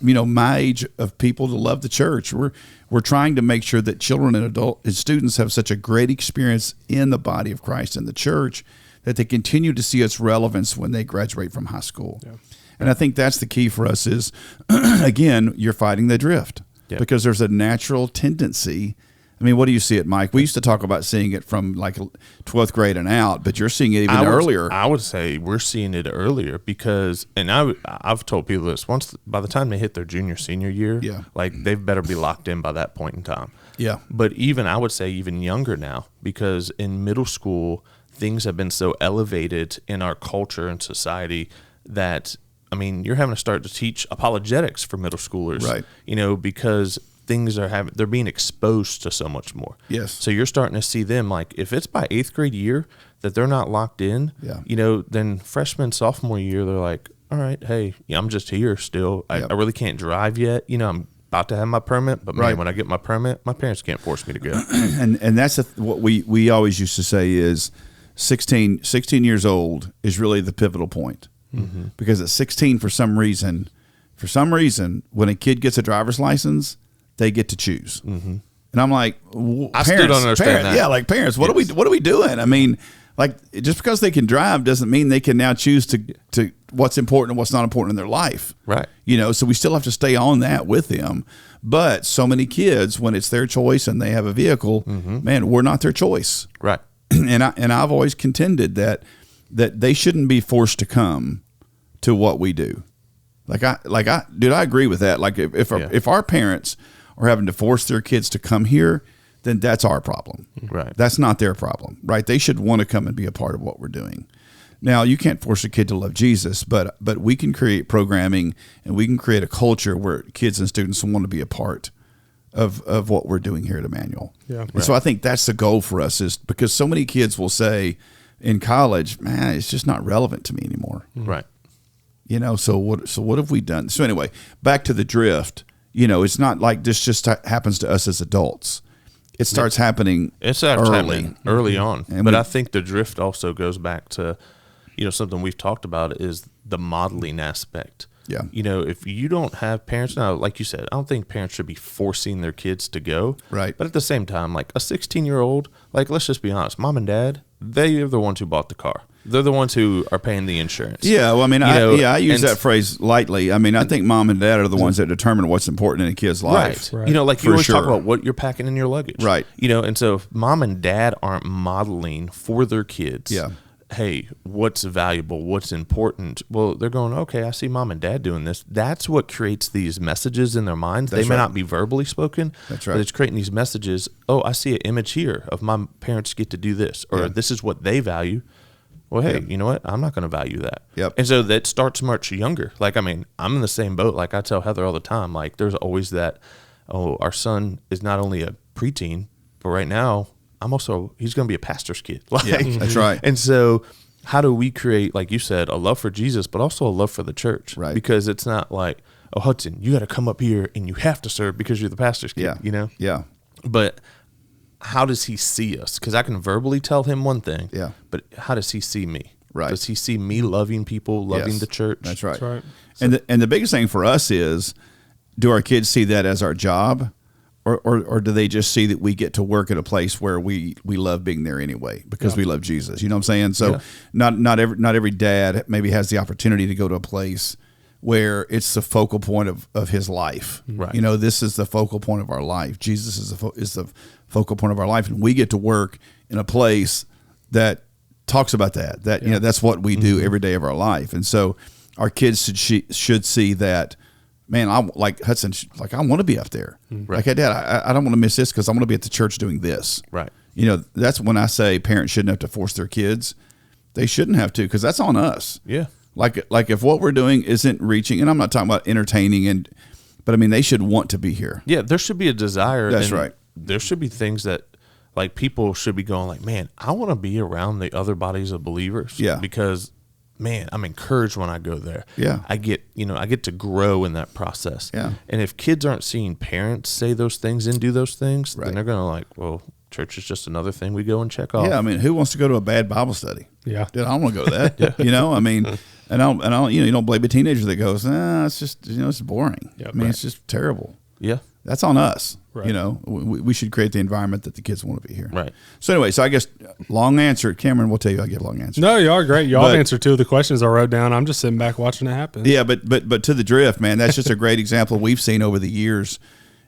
[SPEAKER 2] my age of people to love the church. We're trying to make sure that children and students have such a great experience in the body of Christ in the church that they continue to see its relevance when they graduate from high school. Yeah. And I think that's the key for us is, again, you're fighting the drift because there's a natural tendency. I mean, what do you see it, Mike? We used to talk about seeing it from like 12th grade and out, but you're seeing it even earlier.
[SPEAKER 3] I would say we're seeing it earlier because, and I've told people this, by the time they hit their junior, senior year, they better be locked in by that point in time.
[SPEAKER 2] Yeah.
[SPEAKER 3] But I would say even younger now, because in middle school, things have been so elevated in our culture and society that, you're having to start to teach apologetics for middle schoolers,
[SPEAKER 2] right?
[SPEAKER 3] Because they're being exposed to so much more.
[SPEAKER 2] Yes.
[SPEAKER 3] So you're starting to see them, like, if it's by 8th grade year that they're not locked in, then freshman, sophomore year, they're like, all right, hey, I'm just here still. I really can't drive yet. I'm about to have my permit, but man, when I get my permit, my parents can't force me to go.
[SPEAKER 2] and that's what we always used to say is 16 years old is really the pivotal point. Mm-hmm. Because at 16, for some reason, when a kid gets a driver's license, they get to choose. Mm-hmm. And I'm like,
[SPEAKER 3] I still don't understand that.
[SPEAKER 2] Yeah, like parents, what are we doing? Just because they can drive doesn't mean they can now choose to what's important and what's not important in their life.
[SPEAKER 3] Right.
[SPEAKER 2] So we still have to stay on that with them. But so many kids, when it's their choice and they have a vehicle, man, we're not their choice.
[SPEAKER 3] Right.
[SPEAKER 2] And I've always contended that they shouldn't be forced to come to what we do. I agree with that. Like if our parents are having to force their kids to come here, then that's our problem.
[SPEAKER 3] Right.
[SPEAKER 2] That's not their problem, right? They should want to come and be a part of what we're doing. Now, you can't force a kid to love Jesus, but we can create programming and we can create a culture where kids and students want to be a part of what we're doing here at Emmanuel.
[SPEAKER 1] Yeah.
[SPEAKER 2] And so I think that's the goal for us, is because so many kids will say in college, man, it's just not relevant to me anymore.
[SPEAKER 3] Right.
[SPEAKER 2] So what have we done? So anyway, back to the drift, it's not like this just happens to us as adults. It starts happening
[SPEAKER 3] early on. But I think the drift also goes back to, something we've talked about is the modeling aspect.
[SPEAKER 2] Yeah.
[SPEAKER 3] If you don't have parents now, like you said, I don't think parents should be forcing their kids to go.
[SPEAKER 2] Right.
[SPEAKER 3] But at the same time, like a 16-year-old, let's just be honest, mom and dad, they are the ones who bought the car. They're the ones who are paying the insurance.
[SPEAKER 2] Yeah, well, I use that phrase lightly. I think mom and dad are the ones that determine what's important in a kid's life.
[SPEAKER 3] Right. You always talk about what you're packing in your luggage.
[SPEAKER 2] Right.
[SPEAKER 3] And so if mom and dad aren't modeling for their kids, hey, what's valuable, what's important? Well, they're going, okay, I see mom and dad doing this. That's what creates these messages in their minds. They may not be verbally spoken.
[SPEAKER 2] That's right.
[SPEAKER 3] But it's creating these messages. Oh, I see an image here of my parents get to do this, or this is what they value. Well, hey, you know what? I'm not going to value that.
[SPEAKER 2] Yep.
[SPEAKER 3] And so that starts much younger. I'm in the same boat. Like I tell Heather all the time, there's always that, our son is not only a preteen, but right now he's going to be a pastor's kid.
[SPEAKER 2] That's right.
[SPEAKER 3] And so how do we create, like you said, a love for Jesus, but also a love for the church?
[SPEAKER 2] Right.
[SPEAKER 3] Because it's not like, oh, Hudson, you got to come up here and you have to serve because you're the pastor's kid,
[SPEAKER 2] Yeah.
[SPEAKER 3] But how does he see us? Because I can verbally tell him one thing, but how does he see me?
[SPEAKER 2] Right.
[SPEAKER 3] Does he see me loving people, loving the church?
[SPEAKER 2] That's right.
[SPEAKER 1] That's right.
[SPEAKER 2] And the biggest thing for us is, do our kids see that as our job, or do they just see that we get to work at a place where we love being there anyway because we love Jesus? You know what I'm saying? So not every dad maybe has the opportunity to go to a place where it's the focal point of his life.
[SPEAKER 3] Right.
[SPEAKER 2] This is the focal point of our life. Jesus is the focal point of our life, and we get to work in a place that talks about that. That's what we do every day of our life. And so our kids should see that, man, I like Hudson, I want to be up there.
[SPEAKER 3] Right.
[SPEAKER 2] Like, hey, Dad, I don't want to miss this because I want to be at the church doing this.
[SPEAKER 3] Right.
[SPEAKER 2] You know, that's when I say parents shouldn't have to force their kids. They shouldn't have to, because that's on us.
[SPEAKER 3] Yeah.
[SPEAKER 2] Like if what we're doing isn't reaching, and I'm not talking about entertaining, but I mean, they should want to be here.
[SPEAKER 3] Yeah, there should be a desire.
[SPEAKER 2] That's right.
[SPEAKER 3] There should be things that, like, people should be going like, man, I want to be around the other bodies of believers.
[SPEAKER 2] Yeah.
[SPEAKER 3] Because, man, I'm encouraged when I go there.
[SPEAKER 2] Yeah.
[SPEAKER 3] I get to grow in that process.
[SPEAKER 2] Yeah.
[SPEAKER 3] And if kids aren't seeing parents say those things and do those things,
[SPEAKER 2] Right.
[SPEAKER 3] then they're going to like, well, church is just another thing we go and check off.
[SPEAKER 2] Yeah, I mean, who wants to go to a bad Bible study?
[SPEAKER 1] Yeah.
[SPEAKER 2] Dude, I don't want to go to that. You know, I mean, and I don't, you don't blame a teenager that goes, it's just, it's boring.
[SPEAKER 1] Yep,
[SPEAKER 2] I mean,
[SPEAKER 1] right.
[SPEAKER 2] it's just terrible.
[SPEAKER 3] Yeah.
[SPEAKER 2] That's on us.
[SPEAKER 1] Right.
[SPEAKER 2] You know, we should create the environment that the kids want to be here.
[SPEAKER 3] Right.
[SPEAKER 2] So anyway, I guess long answer. Cameron will tell you I give long answer.
[SPEAKER 1] No, you are great. Y'all
[SPEAKER 2] But-
[SPEAKER 1] answered 2 of the questions I wrote down. I'm just sitting back watching it happen.
[SPEAKER 2] Yeah, but to the drift, man, that's just a great example we've seen over the years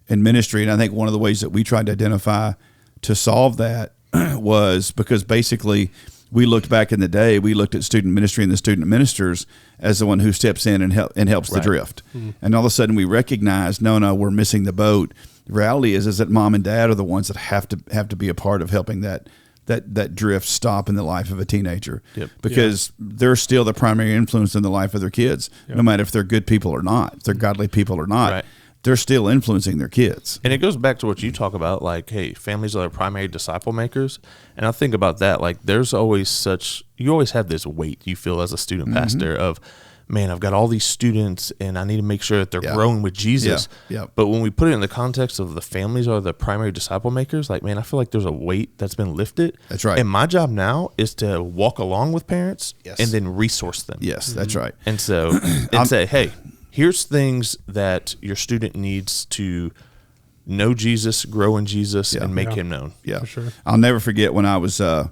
[SPEAKER 2] in ministry. And I think one of the ways that we tried to identify to solve that was because basically we looked back in the day, we looked at student ministry and the student ministers as the one who steps in and helps the
[SPEAKER 3] Right.
[SPEAKER 2] drift. And all of a sudden we recognized, no, we're missing the boat. The reality is that mom and dad are the ones that have to be a part of helping that drift stop in the life of a teenager.
[SPEAKER 3] Yep.
[SPEAKER 2] Because they're still the primary influence in the life of their kids, no matter if they're good people or not, if they're godly people or not.
[SPEAKER 3] Right.
[SPEAKER 2] They're still influencing their kids.
[SPEAKER 3] And it goes back to what you talk about, like, hey, families are the primary disciple makers. And I think about that, like, there's always you always have this weight you feel as a student pastor of, man, I've got all these students and I need to make sure that they're growing with Jesus.
[SPEAKER 2] Yeah.
[SPEAKER 3] But when we put it in the context of the families are the primary disciple makers, like, man, I feel like there's a weight that's been lifted.
[SPEAKER 2] That's right.
[SPEAKER 3] And my job now is to walk along with parents and then resource them.
[SPEAKER 2] Yes, that's right.
[SPEAKER 3] And so, and say, hey, here's things that your student needs to know Jesus, grow in Jesus, and make him known.
[SPEAKER 2] Yeah,
[SPEAKER 1] For sure.
[SPEAKER 2] I'll never forget when I was, and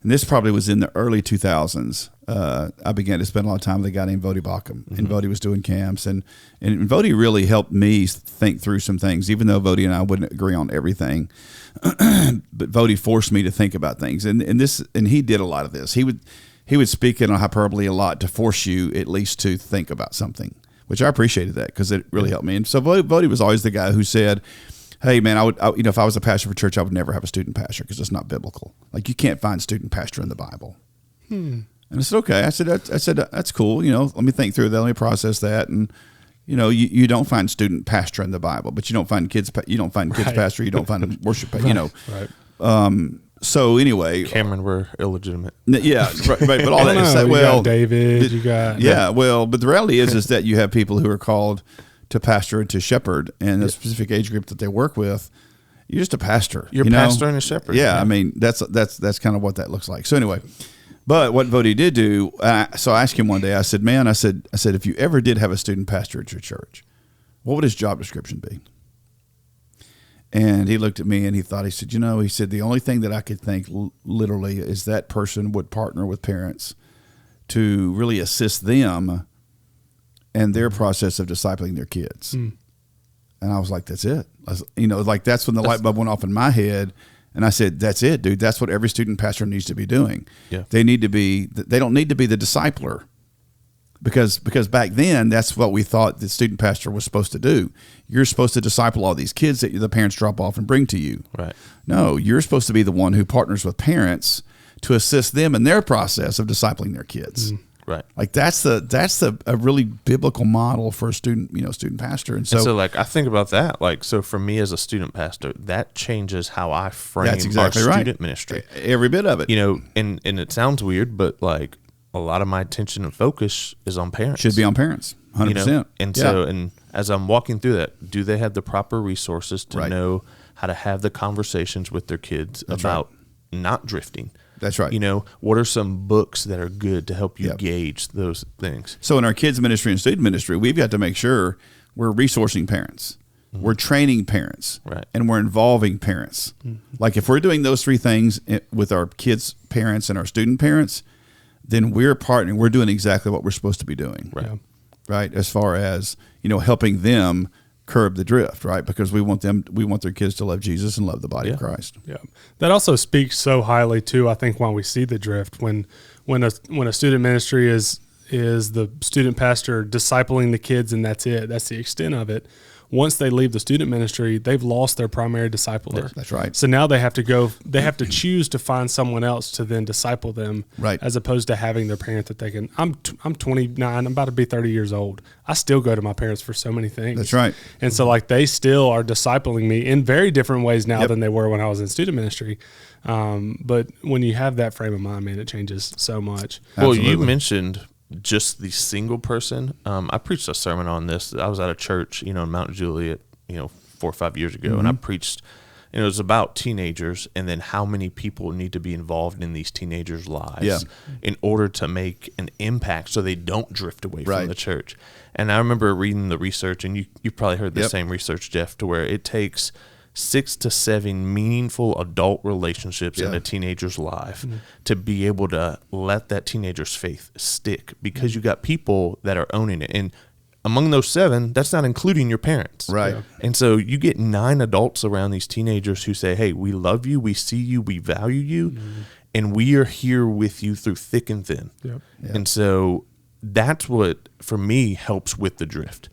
[SPEAKER 2] this probably was in the early 2000s. I began to spend a lot of time with a guy named Vody Bauckham, and Vody was doing camps, and Vody really helped me think through some things, even though Vody and I wouldn't agree on everything. But Vody forced me to think about things, and he did a lot of this. He would speak in a hyperbole a lot to force you at least to think about something, which I appreciated that because it really helped me. And so Vody was always the guy who said, hey, man, I would, if I was a pastor for church, I would never have a student pastor because it's not biblical. Like, you can't find student pastor in the Bible. And I said, okay. I said, that's cool. Let me think through that. Let me process that. And, you don't find student pastor in the Bible, but you don't find kids pastor. You don't find worship pastor,
[SPEAKER 1] Right.
[SPEAKER 2] So anyway,
[SPEAKER 3] Cameron, we're illegitimate.
[SPEAKER 2] yeah, right, but all that
[SPEAKER 1] No,
[SPEAKER 2] is that,
[SPEAKER 1] you
[SPEAKER 2] well,
[SPEAKER 1] got David, you got
[SPEAKER 2] but the reality is that you have people who are called to pastor and to shepherd, and a specific age group that they work with. You're just a pastor.
[SPEAKER 3] You're a pastor and a shepherd.
[SPEAKER 2] Yeah, I mean that's kind of what that looks like. So anyway, but what Vody did do, so I asked him one day. I said, "Man, I said, if you ever did have a student pastor at your church, what would his job description be?" And he looked at me and he thought, he said, the only thing that I could think literally is that person would partner with parents to really assist them in their process of discipling their kids. And I was like, that's it. That's when the light bulb went off in my head. And I said, that's it, dude. That's what every student pastor needs to be doing.
[SPEAKER 3] Yeah.
[SPEAKER 2] They don't need to be the discipler. Because back then, that's what we thought the student pastor was supposed to do. You're supposed to disciple all these kids that the parents drop off and bring to you.
[SPEAKER 3] Right.
[SPEAKER 2] No, you're supposed to be the one who partners with parents to assist them in their process of discipling their kids.
[SPEAKER 3] Right.
[SPEAKER 2] Like that's a really biblical model for a student pastor. And so
[SPEAKER 3] like I think about that. Like, so for me as a student pastor, that changes how I frame
[SPEAKER 2] That's exactly
[SPEAKER 3] our
[SPEAKER 2] right.
[SPEAKER 3] student ministry.
[SPEAKER 2] Every bit of it.
[SPEAKER 3] And it sounds weird, but like a lot of my attention and focus is on parents.
[SPEAKER 2] Should be on parents. 100%.
[SPEAKER 3] And so, and as I'm walking through that, do they have the proper resources to
[SPEAKER 2] Right.
[SPEAKER 3] know how to have the conversations with their kids about not drifting?
[SPEAKER 2] That's right.
[SPEAKER 3] What are some books that are good to help you
[SPEAKER 2] Yep.
[SPEAKER 3] gauge those things?
[SPEAKER 2] So in our kids ministry and student ministry, we've got to make sure we're resourcing parents. We're training parents.
[SPEAKER 3] Right.
[SPEAKER 2] And we're involving parents. Like if we're doing those three things with our kids' parents and our student parents, then we're partnering. We're doing exactly what we're supposed to be doing.
[SPEAKER 3] Right.
[SPEAKER 1] Yeah.
[SPEAKER 2] Right. As far as, helping them curb the drift, right? Because we want their kids to love Jesus and love the body of Christ.
[SPEAKER 1] Yeah, that also speaks so highly too. I think when we see the drift, when a student ministry is the student pastor discipling the kids, and that's it. That's the extent of it. once they leave the student ministry, they've lost their primary discipler.
[SPEAKER 2] That's right.
[SPEAKER 1] So now they have to choose to find someone else to then disciple them,
[SPEAKER 2] right,
[SPEAKER 1] as opposed to having their parent that they can. I'm 29, I'm about to be 30 years old. I still go to my parents for so many things.
[SPEAKER 2] That's right.
[SPEAKER 1] And so like they still are discipling me in very different ways now than they were when I was in student ministry. But when you have that frame of mind, man, it changes so much.
[SPEAKER 3] Well, you mentioned just the single person. I preached a sermon on this. I was at a church, in Mount Juliet, 4 or 5 years ago, and I preached, and it was about teenagers and then how many people need to be involved in these teenagers' lives in order to make an impact so they don't drift away from the church. And I remember reading the research, and you probably heard the same research, Jeff, to where it takes 6 to 7 meaningful adult relationships in a teenager's life to be able to let that teenager's faith stick, because you got people that are owning it. And among those 7, that's not including your parents.
[SPEAKER 2] Right.
[SPEAKER 3] And so you get 9 adults around these teenagers who say, hey, we love you, we see you, we value you, and we are here with you through thick and thin. And so that's what, for me, helps with the drift.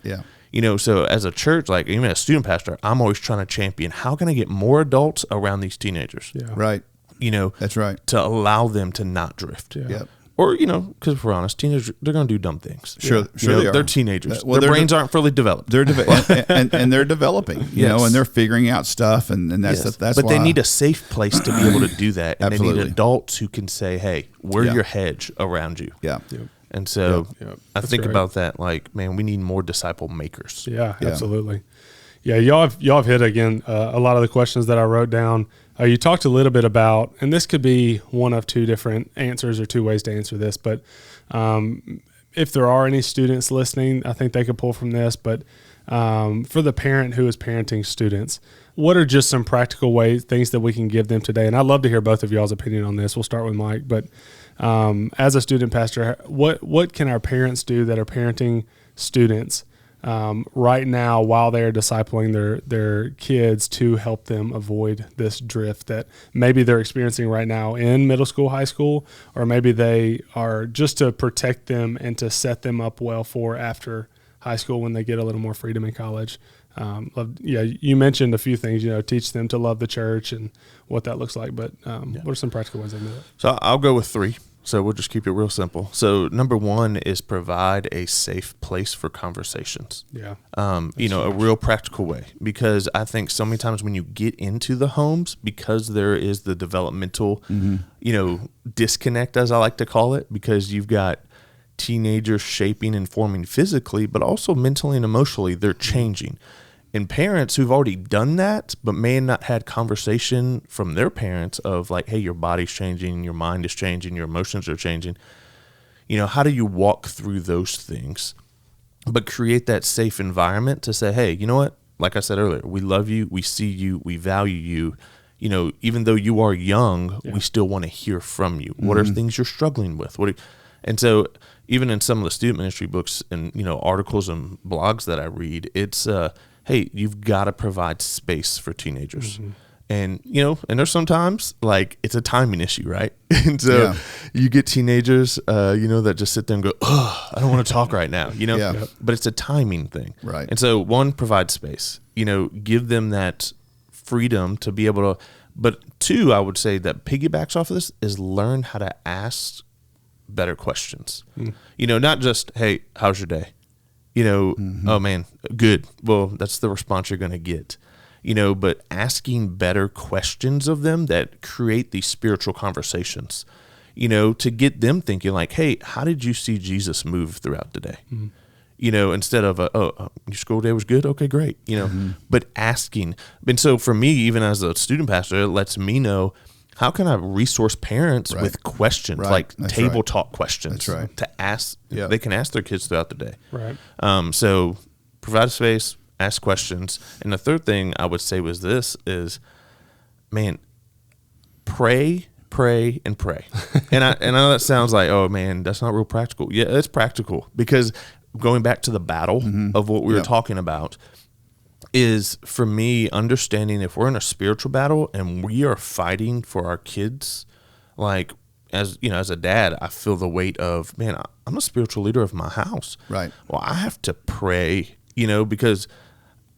[SPEAKER 3] So as a church, like even as a student pastor, I'm always trying to champion, how can I get more adults around these teenagers?
[SPEAKER 2] Right.
[SPEAKER 3] That's right. To allow them to not drift. Or, because if we're honest, teenagers, they're going to do dumb things.
[SPEAKER 2] Sure they are.
[SPEAKER 3] They're teenagers. Their brains aren't fully developed.
[SPEAKER 2] They're and they're developing, and they're figuring out stuff, and that's
[SPEAKER 3] but
[SPEAKER 2] why.
[SPEAKER 3] They need a safe place to be able to do that. And they need adults who can say, hey, we're your hedge around you. And so I think about that, like, man, we need more disciple makers.
[SPEAKER 1] Yeah, absolutely. Yeah, y'all have hit, again, a lot of the questions that I wrote down. You talked a little bit about, and this could be one of 2 different answers or 2 ways to answer this, but if there are any students listening, I think they could pull from this. But for the parent who is parenting students, what are just some practical things that we can give them today? And I'd love to hear both of y'all's opinion on this. We'll start with Mike, but as a student pastor, what can our parents do that are parenting students right now while they're discipling their kids to help them avoid this drift that maybe they're experiencing right now in middle school, high school, or maybe they are, just to protect them and to set them up well for after high school when they get a little more freedom in college? You mentioned a few things, teach them to love the church and what that looks like, but what are some practical ways they do it?
[SPEAKER 3] So I'll go with 3. So we'll just keep it real simple. So number 1 is provide a safe place for conversations. A real practical way, because I think so many times when you get into the homes, because there is the developmental, disconnect, as I like to call it, because you've got teenagers shaping and forming physically, but also mentally and emotionally, they're changing. And parents who've already done that, but may have not had conversation from their parents of like, hey, your body's changing, your mind is changing, your emotions are changing. How do you walk through those things, but create that safe environment to say, hey, you know what? Like I said earlier, we love you, we see you, we value you. Even though you are young, we still want to hear from you. What are things you're struggling with? And so even in some of the student ministry books and, articles and blogs that I read, it's, hey, you've got to provide space for teenagers. And, and there's sometimes like it's a timing issue, right? And so you get teenagers, that just sit there and go, oh, I don't want to talk right now, but it's a timing thing.
[SPEAKER 2] Right.
[SPEAKER 3] And so 1, provide space, give them that freedom to be able to, but 2, I would say that piggybacks off of this is learn how to ask better questions. Not just, hey, how's your day? Oh man, good. Well, that's the response you're going to get, but asking better questions of them that create these spiritual conversations, to get them thinking like, hey, how did you see Jesus move throughout the day? Instead of, your school day was good. Okay, great. But asking. And so for me, even as a student pastor, it lets me know, how can I resource parents with questions, like table talk questions to ask? They can ask their kids throughout the day. So provide a space, ask questions. And the third thing I would say was this is, man, pray, and pray. And I know that sounds like, oh man, that's not real practical. Yeah, it's practical, because going back to the battle of what we were talking about, is for me understanding if we're in a spiritual battle and we are fighting for our kids, like as a dad, I feel the weight of, man, I'm a spiritual leader of my house.
[SPEAKER 2] Right.
[SPEAKER 3] Well, I have to pray, because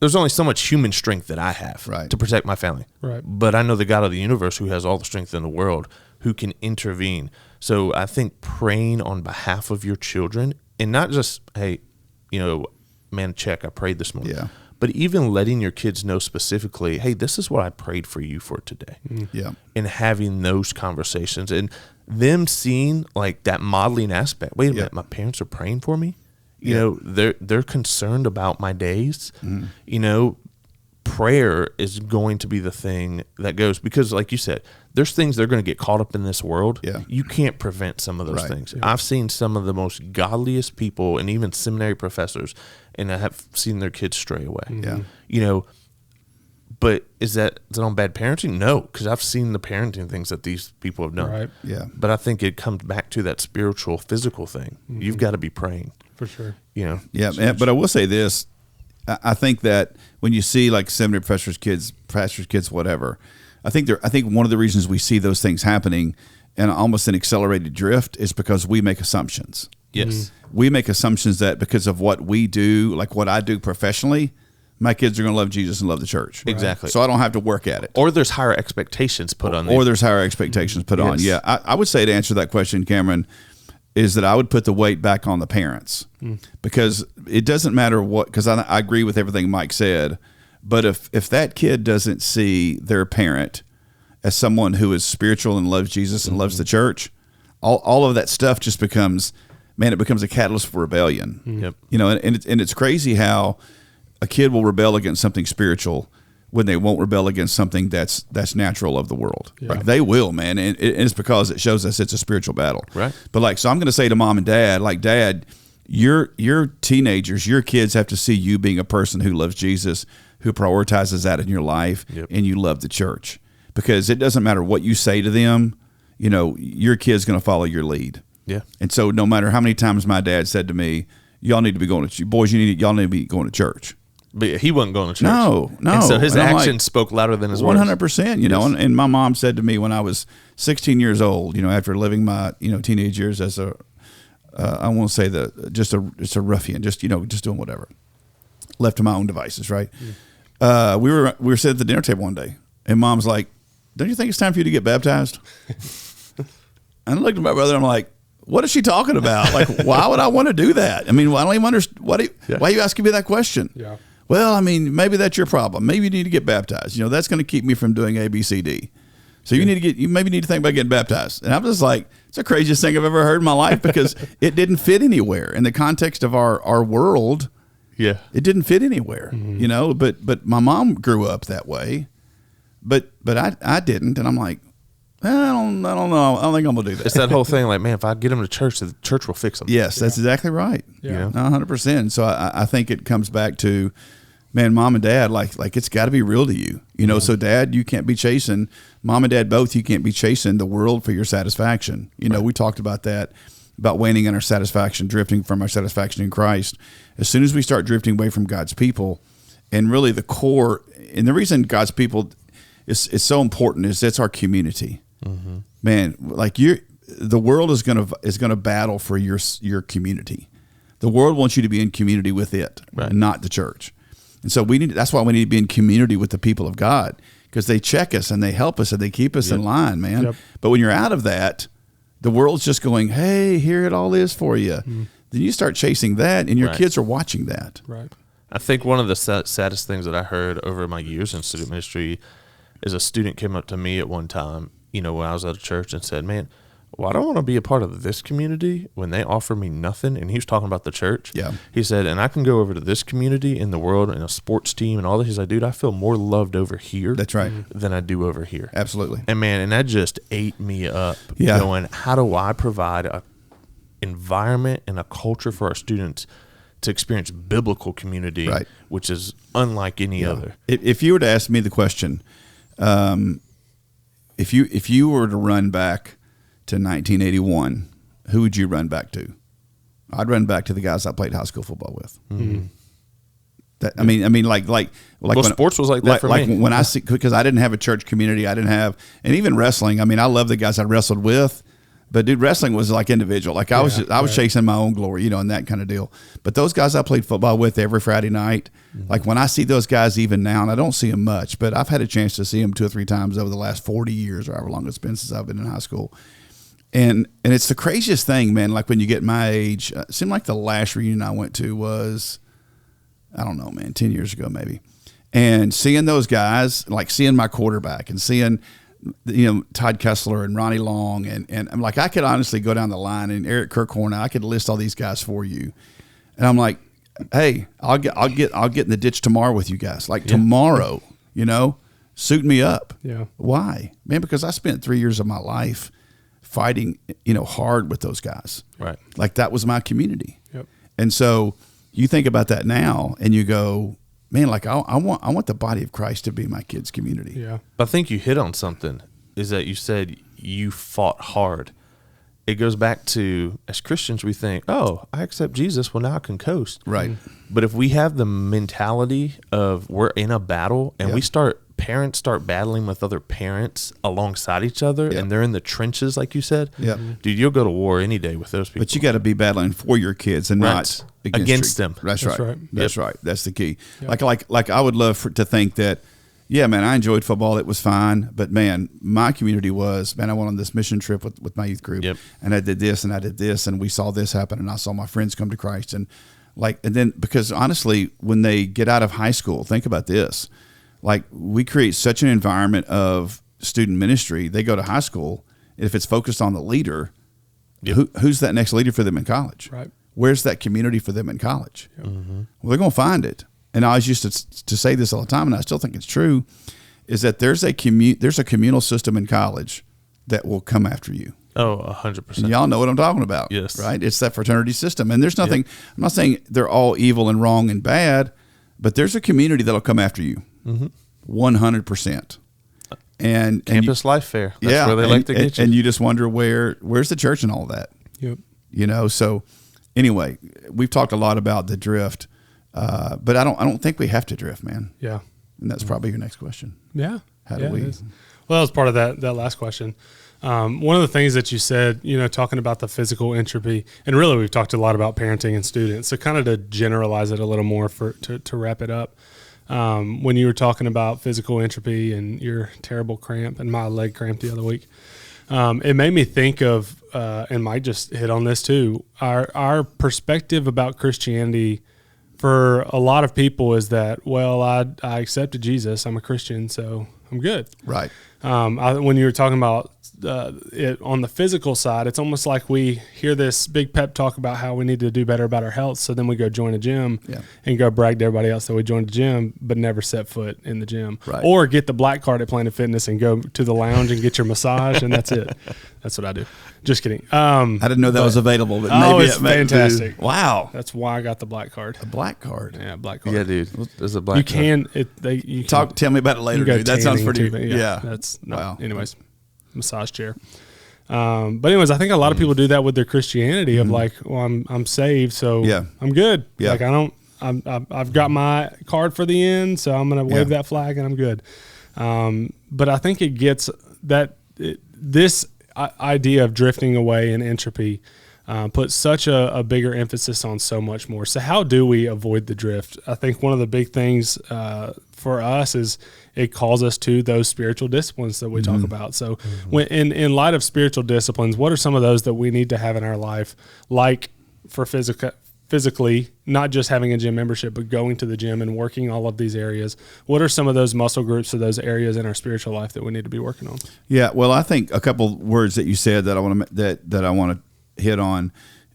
[SPEAKER 3] there's only so much human strength that I have to protect my family.
[SPEAKER 1] Right.
[SPEAKER 3] But I know the God of the universe who has all the strength in the world who can intervene. So I think praying on behalf of your children, and not just, hey, man, check, I prayed this morning.
[SPEAKER 2] Yeah.
[SPEAKER 3] But even letting your kids know specifically, hey, this is what I prayed for you for today.
[SPEAKER 2] Yeah.
[SPEAKER 3] And having those conversations and them seeing like that modeling aspect. Wait a minute, my parents are praying for me. You know, they're concerned about my days. Prayer is going to be the thing that goes, because like you said, there's things they're going to get caught up in this world.
[SPEAKER 2] Yeah.
[SPEAKER 3] You can't prevent some of those things. I've seen some of the most godliest people and even seminary professors, and I have seen their kids stray away.
[SPEAKER 2] Yeah.
[SPEAKER 3] But is that on bad parenting? No, because I've seen the parenting things that these people have done.
[SPEAKER 1] Right.
[SPEAKER 2] Yeah.
[SPEAKER 3] But I think it comes back to that spiritual, physical thing. You've got to be praying.
[SPEAKER 1] For sure.
[SPEAKER 2] Yeah. But I will say this. I think that when you see like seminary professors' kids, whatever, I think one of the reasons we see those things happening and almost an accelerated drift is because we make assumptions.
[SPEAKER 3] Yes.
[SPEAKER 2] We make assumptions that because of what we do, like what I do professionally, my kids are going to love Jesus and love the church.
[SPEAKER 3] Exactly.
[SPEAKER 2] So I don't have to work at it.
[SPEAKER 3] Or there's higher expectations put on them.
[SPEAKER 2] Or there's higher expectations put on. Yeah. I would say to answer that question, Cameron, is that I would put the weight back on the parents because it doesn't matter what, because I agree with everything Mike said, but if that kid doesn't see their parent as someone who is spiritual and loves Jesus and loves the church, all of that stuff just becomes, it becomes a catalyst for rebellion.
[SPEAKER 3] Yep.
[SPEAKER 2] And it's crazy how a kid will rebel against something spiritual when they won't rebel against something that's natural of the world.
[SPEAKER 1] Yeah.
[SPEAKER 2] Like they will, man. And it's because it shows us it's a spiritual battle.
[SPEAKER 3] Right.
[SPEAKER 2] But so I'm going to say to mom and dad, like, Dad, your teenagers, your kids have to see you being a person who loves Jesus, who prioritizes that in your life, and you love the church. Because it doesn't matter what you say to them, your kid's going to follow your lead.
[SPEAKER 3] Yeah.
[SPEAKER 2] And so no matter how many times my dad said to me, y'all need to be going to boys, y'all need to be going to church.
[SPEAKER 3] But he wasn't going to church.
[SPEAKER 2] No.
[SPEAKER 3] And so his actions spoke louder than his words.
[SPEAKER 2] 100%, and my mom said to me when I was 16 years old, after living my, teenage years as I won't say just a ruffian, just doing whatever, left to my own devices, right? We were sitting at the dinner table one day, and Mom's like, "Don't you think it's time for you to get baptized?" And I looked at my brother, and I'm like, what is she talking about? Like, why would I want to do that? I don't even understand. Why are you asking me that question?
[SPEAKER 1] Yeah.
[SPEAKER 2] Well, maybe that's your problem. Maybe you need to get baptized. That's going to keep me from doing A, B, C, D. So you maybe need to think about getting baptized. And I'm just like, it's the craziest thing I've ever heard in my life because it didn't fit anywhere in the context of our world.
[SPEAKER 3] Yeah.
[SPEAKER 2] It didn't fit anywhere, but my mom grew up that way, but I didn't. And I'm like, I don't know. I don't think I'm going to do that.
[SPEAKER 3] It's that whole thing like, man, if I get them to church, the church will fix them.
[SPEAKER 2] Yes, that's exactly right.
[SPEAKER 1] Yeah.
[SPEAKER 2] 100%. So I think it comes back to, man, mom and dad, like it's got to be real to you. So dad, you can't be chasing, mom and dad both, you can't be chasing the world for your satisfaction. We talked about that, about waning in our satisfaction, drifting from our satisfaction in Christ. As soon as we start drifting away from God's people, and really the core, and the reason God's people is so important is it's our community. Mm-hmm. Man, like the world is gonna battle for your community. The world wants you to be in community with it, and not the church. And so that's why we need to be in community with the people of God, because they check us and they help us and they keep us in line, man. Yep. But when you're out of that, the world's just going, hey, here it all is for you. Mm. Then you start chasing that, and your kids are watching that.
[SPEAKER 1] Right.
[SPEAKER 3] I think one of the saddest things that I heard over my years in student ministry is a student came up to me at one time, when I was at a church, and said, man, well, I don't want to be a part of this community when they offer me nothing. And he was talking about the church. Yeah. He said, and I can go over to this community in the world and a sports team and all this. He's like, dude, I feel more loved over here.
[SPEAKER 2] That's right.
[SPEAKER 3] Than I do over here.
[SPEAKER 2] Absolutely.
[SPEAKER 3] And man, and that just ate me up. Yeah. Going, how do I provide a environment and a culture for our students to experience biblical community, which is unlike any other?
[SPEAKER 2] If you were to ask me the question, if you were to run back to 1981, who would you run back to? I'd run back to the guys I played high school football with. Mm-hmm. Like
[SPEAKER 3] sports was like that for me.
[SPEAKER 2] When I see, because I didn't have a church community, I didn't have, and even wrestling. I love the guys I wrestled with, But dude, wrestling was like individual. Like I was chasing my own glory, and that kind of deal. But those guys I played football with every Friday night, like when I see those guys even now, and I don't see them much, but I've had a chance to see them 2 or 3 times over the last 40 years or however long it's been since I've been in high school. And it's the craziest thing, man. Like when you get my age, it seemed like the last reunion I went to was, I don't know, man, 10 years ago maybe. And seeing those guys, like seeing my quarterback and seeing, Todd Kessler and Ronnie Long, and I'm like, I could honestly go down the line, and Eric Kirkhorn, I could list all these guys for you. And I'm like, hey, I'll get in the ditch tomorrow with you guys. Like tomorrow, suit me up.
[SPEAKER 1] Yeah.
[SPEAKER 2] Why? Man, because I spent 3 years of my life fighting, hard with those guys.
[SPEAKER 3] Right.
[SPEAKER 2] Like that was my community.
[SPEAKER 1] Yep.
[SPEAKER 2] And so you think about that now and you go, man, like I want the body of Christ to be my kids' community.
[SPEAKER 1] Yeah.
[SPEAKER 3] I think you hit on something, is that you said you fought hard. It goes back to, as Christians, we think, oh, I accept Jesus, well, now I can coast.
[SPEAKER 2] Right.
[SPEAKER 3] But if we have the mentality of we're in a battle and parents start battling with other parents alongside each other, and they're in the trenches, like you said, dude, you'll go to war any day with those people.
[SPEAKER 2] But you got to be battling for your kids and not
[SPEAKER 3] against them.
[SPEAKER 2] That's right. That's right. That's the key. Yep. Like I would love to think that, yeah, man, I enjoyed football. It was fine. But, man, my community was, man, I went on this mission trip with my youth group.
[SPEAKER 3] Yep.
[SPEAKER 2] And I did this and I did this. And we saw this happen. And I saw my friends come to Christ. And then because, honestly, when they get out of high school, think about this. Like, we create such an environment of student ministry. They go to high school. If it's focused on the leader, who's that next leader for them in college?
[SPEAKER 1] Right.
[SPEAKER 2] Where's that community for them in college?
[SPEAKER 1] Yep.
[SPEAKER 2] Well, they're going to find it. And I always used to say this all the time, and I still think it's true, is that there's a communal system in college that will come after you.
[SPEAKER 3] Oh, 100%.
[SPEAKER 2] And y'all know what I'm talking about.
[SPEAKER 3] Yes.
[SPEAKER 2] Right? It's that fraternity system. And there's nothing, I'm not saying they're all evil and wrong and bad, but there's a community that'll come after you. 100%. And
[SPEAKER 3] Campus Life Fair. That's where they like to get you.
[SPEAKER 2] And you just wonder where's the church and all that?
[SPEAKER 1] Yep.
[SPEAKER 2] So anyway, we've talked a lot about the drift, but I don't think we have to drift, man.
[SPEAKER 1] Yeah.
[SPEAKER 2] And that's probably your next question.
[SPEAKER 1] Yeah.
[SPEAKER 2] How do we?
[SPEAKER 1] Well, that was part of that last question. One of the things that you said, talking about the physical entropy, and really we've talked a lot about parenting and students. So kind of to generalize it a little more to wrap it up. When you were talking about physical entropy and your terrible cramp and my leg cramp the other week, it made me think of, and Mike just hit on this too, our perspective about Christianity for a lot of people is that, well, I accepted Jesus, I'm a Christian, so I'm good.
[SPEAKER 2] Right.
[SPEAKER 1] When you were talking about it on the physical side, it's almost like we hear this big pep talk about how we need to do better about our health. So then we go join a gym and go brag to everybody else that we joined a gym, but never set foot in the gym.
[SPEAKER 2] Right.
[SPEAKER 1] Or get the black card at Planet Fitness and go to the lounge and get your massage, and that's it. That's what I do. Just kidding. I
[SPEAKER 2] didn't know that was available, but
[SPEAKER 1] maybe
[SPEAKER 2] it's
[SPEAKER 1] fantastic.
[SPEAKER 2] Wow.
[SPEAKER 1] That's why I got the black card.
[SPEAKER 2] A black card.
[SPEAKER 1] Yeah, black card.
[SPEAKER 3] Yeah, dude. There's a black
[SPEAKER 1] You
[SPEAKER 3] card.
[SPEAKER 1] can.
[SPEAKER 2] Tell me about it later, dude. That sounds pretty.
[SPEAKER 1] Yeah. That's wow. Anyways, massage chair. But anyways, I think a lot of people do that with their Christianity of like, well, I'm saved, so I'm good.
[SPEAKER 2] Yeah.
[SPEAKER 1] Like I've got my card for the end, so I'm gonna wave that flag and I'm good. But I think it gets this idea of drifting away and entropy puts such a bigger emphasis on so much more. So how do we avoid the drift? I think one of the big things for us is it calls us to those spiritual disciplines that we talk about. So when in light of spiritual disciplines, what are some of those that we need to have in our life, like for physically, not just having a gym membership, but going to the gym and working all of these areas? What are some of those muscle groups or those areas in our spiritual life that we need to be working on? Yeah,
[SPEAKER 2] well, I think a couple words that you said that I want to hit on.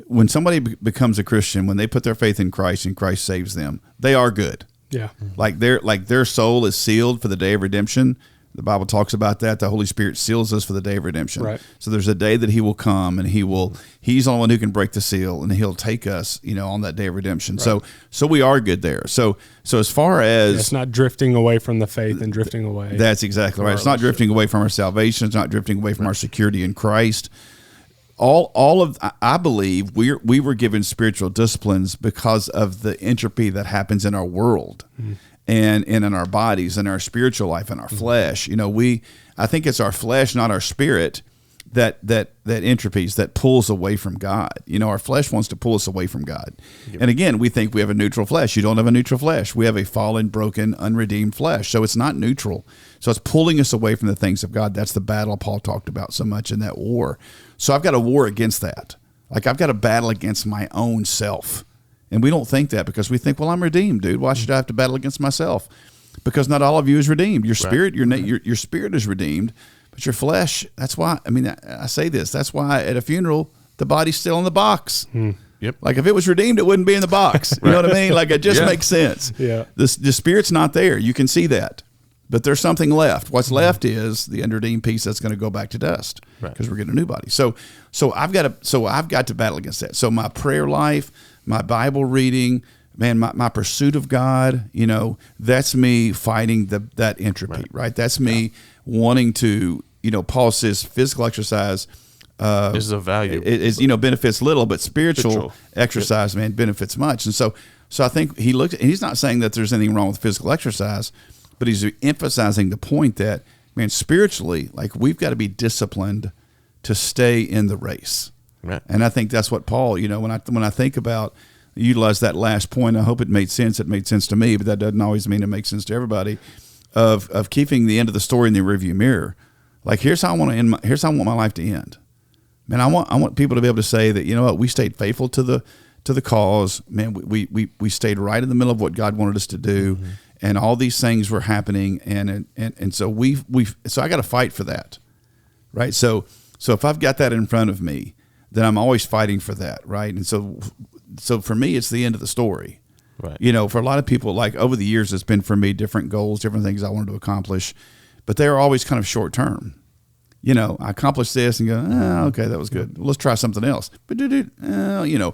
[SPEAKER 2] When somebody becomes a Christian, when they put their faith in Christ and Christ saves them, they are good.
[SPEAKER 1] Yeah. Like
[SPEAKER 2] their soul is sealed for the day of redemption. The Bible talks about that. The Holy Spirit seals us for the day of redemption.
[SPEAKER 1] Right.
[SPEAKER 2] So there's a day that he will come and he's the only one who can break the seal, and he'll take us, on that day of redemption. Right. So we are good there. So as far as
[SPEAKER 1] it's not drifting away from the faith and drifting away.
[SPEAKER 2] That's exactly right. It's not drifting away from our salvation. It's not drifting away from our security in Christ. I believe we were given spiritual disciplines because of the entropy that happens in our world and in our bodies and our spiritual life and our flesh. I think it's our flesh, not our spirit, that entropies, that pulls away from God. You know, our flesh wants to pull us away from God. Yep. And again, we think we have a neutral flesh. You don't have a neutral flesh. We have a fallen, broken, unredeemed flesh. So it's not neutral. So it's pulling us away from the things of God. That's the battle Paul talked about so much in that war. So I've got a war against that. Like I've got a battle against my own self. And we don't think that because we think, well, I'm redeemed, dude. Why should I have to battle against myself? Because not all of you is redeemed. Your spirit, your spirit is redeemed. But your flesh, that's why, I mean, I say this, that's why at a funeral, the body's still in the box.
[SPEAKER 3] Yep.
[SPEAKER 2] Like if it was redeemed, it wouldn't be in the box. You know what I mean? Like it just makes sense.
[SPEAKER 1] Yeah.
[SPEAKER 2] The spirit's not there. You can see that. But there's something left. What's left is the unredeemed piece that's going to go back to dust because we're getting a new body. So I've got to battle against that. So my prayer life, my Bible reading, man, my pursuit of God, you know, that's me fighting that entropy, right? That's me wanting to, you know, Paul says physical exercise
[SPEAKER 3] is of value.
[SPEAKER 2] Is, you know, benefits little, but spiritual exercise, man, benefits much. And so I think he looked, and he's not saying that there's anything wrong with physical exercise, but he's emphasizing the point that, man, spiritually, like we've got to be disciplined to stay in the race.
[SPEAKER 3] Right.
[SPEAKER 2] And I think that's what Paul, you know, when I think about, utilize that last point, I hope it made sense. It made sense to me, but that doesn't always mean it makes sense to everybody. Of keeping the end of the story in the rearview mirror. Like here's how I want to end. Here's how I want my life to end. Man, I want people to be able to say that, you know what, we stayed faithful to the cause. Man, we stayed right in the middle of what God wanted us to do, and all these things were happening, and so so I got to fight for that, right? So if I've got that in front of me, then I'm always fighting for that, right? And so for me, it's the end of the story.
[SPEAKER 3] Right.
[SPEAKER 2] You know, for a lot of people, like over the years, it's been for me different goals, different things I wanted to accomplish, but they're always kind of short term. You know, I accomplished this and go, okay, that was good. Let's try something else. But you know,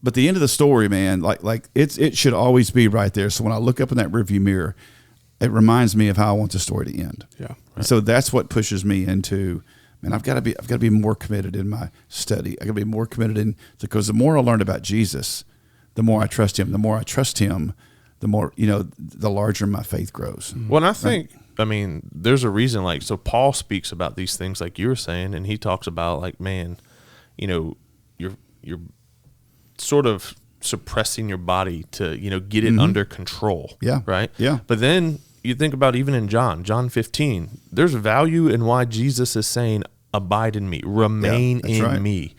[SPEAKER 2] but the end of the story, man, like it should always be right there. So when I look up in that rearview mirror, it reminds me of how I want the story to end.
[SPEAKER 1] Yeah.
[SPEAKER 2] Right. So that's what pushes me into, man, I've got to be more committed in my study. I got to be more committed because the more I learn about Jesus, the more I trust him. The more I trust him, the more, you know, the larger my faith grows.
[SPEAKER 3] Well, and I think, I mean, there's a reason, like, so Paul speaks about these things like you were saying, and he talks about, like, man, you know, you're sort of suppressing your body to, you know, get it under control.
[SPEAKER 2] Yeah.
[SPEAKER 3] Right?
[SPEAKER 2] Yeah.
[SPEAKER 3] But then you think about even in John 15, there's value in why Jesus is saying, abide in me, remain in me,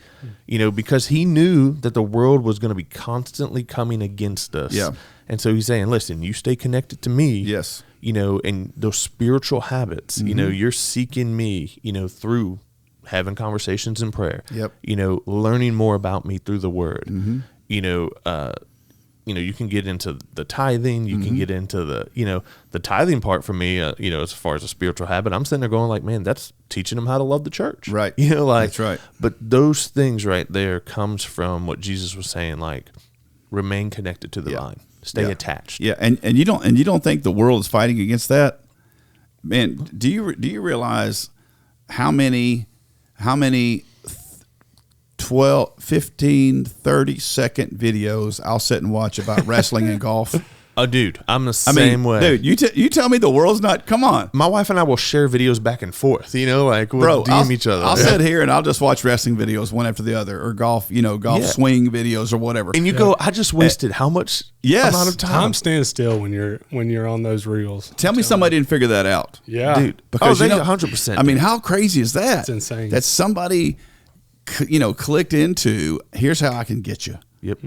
[SPEAKER 3] you know, because he knew that the world was going to be constantly coming against us.
[SPEAKER 2] Yeah.
[SPEAKER 3] And so he's saying, listen, you stay connected to me.
[SPEAKER 2] Yes.
[SPEAKER 3] You know, and those spiritual habits, you know, you're seeking me, you know, through having conversations in prayer, you know, learning more about me through the word, you know, you can get into the tithing, you can get into the, you know, the tithing part for me, you know, as far as a spiritual habit, I'm sitting there going like, man, that's teaching them how to love the church.
[SPEAKER 2] Right.
[SPEAKER 3] You know, like,
[SPEAKER 2] that's right.
[SPEAKER 3] But those things right there comes from what Jesus was saying, like, remain connected to the vine, stay attached.
[SPEAKER 2] Yeah. And you don't think the world is fighting against that? Man, do you realize how many 12, 15, 30-second videos I'll sit and watch about wrestling and golf?
[SPEAKER 3] Oh, dude, I'm the same way.
[SPEAKER 2] Dude, you tell me the world's not, come on.
[SPEAKER 3] My wife and I will share videos back and forth, you know, like we'll DM each other.
[SPEAKER 2] I'll sit here and I'll just watch wrestling videos one after the other, or golf, you know, swing videos or whatever.
[SPEAKER 3] And you go, I just wasted how much amount of time?
[SPEAKER 1] Time stands still when you're on those reels.
[SPEAKER 2] Tell me somebody didn't figure that out.
[SPEAKER 1] Yeah.
[SPEAKER 3] Dude,
[SPEAKER 2] because
[SPEAKER 3] they 100%.
[SPEAKER 2] I mean, how crazy is that?
[SPEAKER 1] It's insane.
[SPEAKER 2] That somebody, you know, clicked into, here's how I can get you.
[SPEAKER 3] Yep.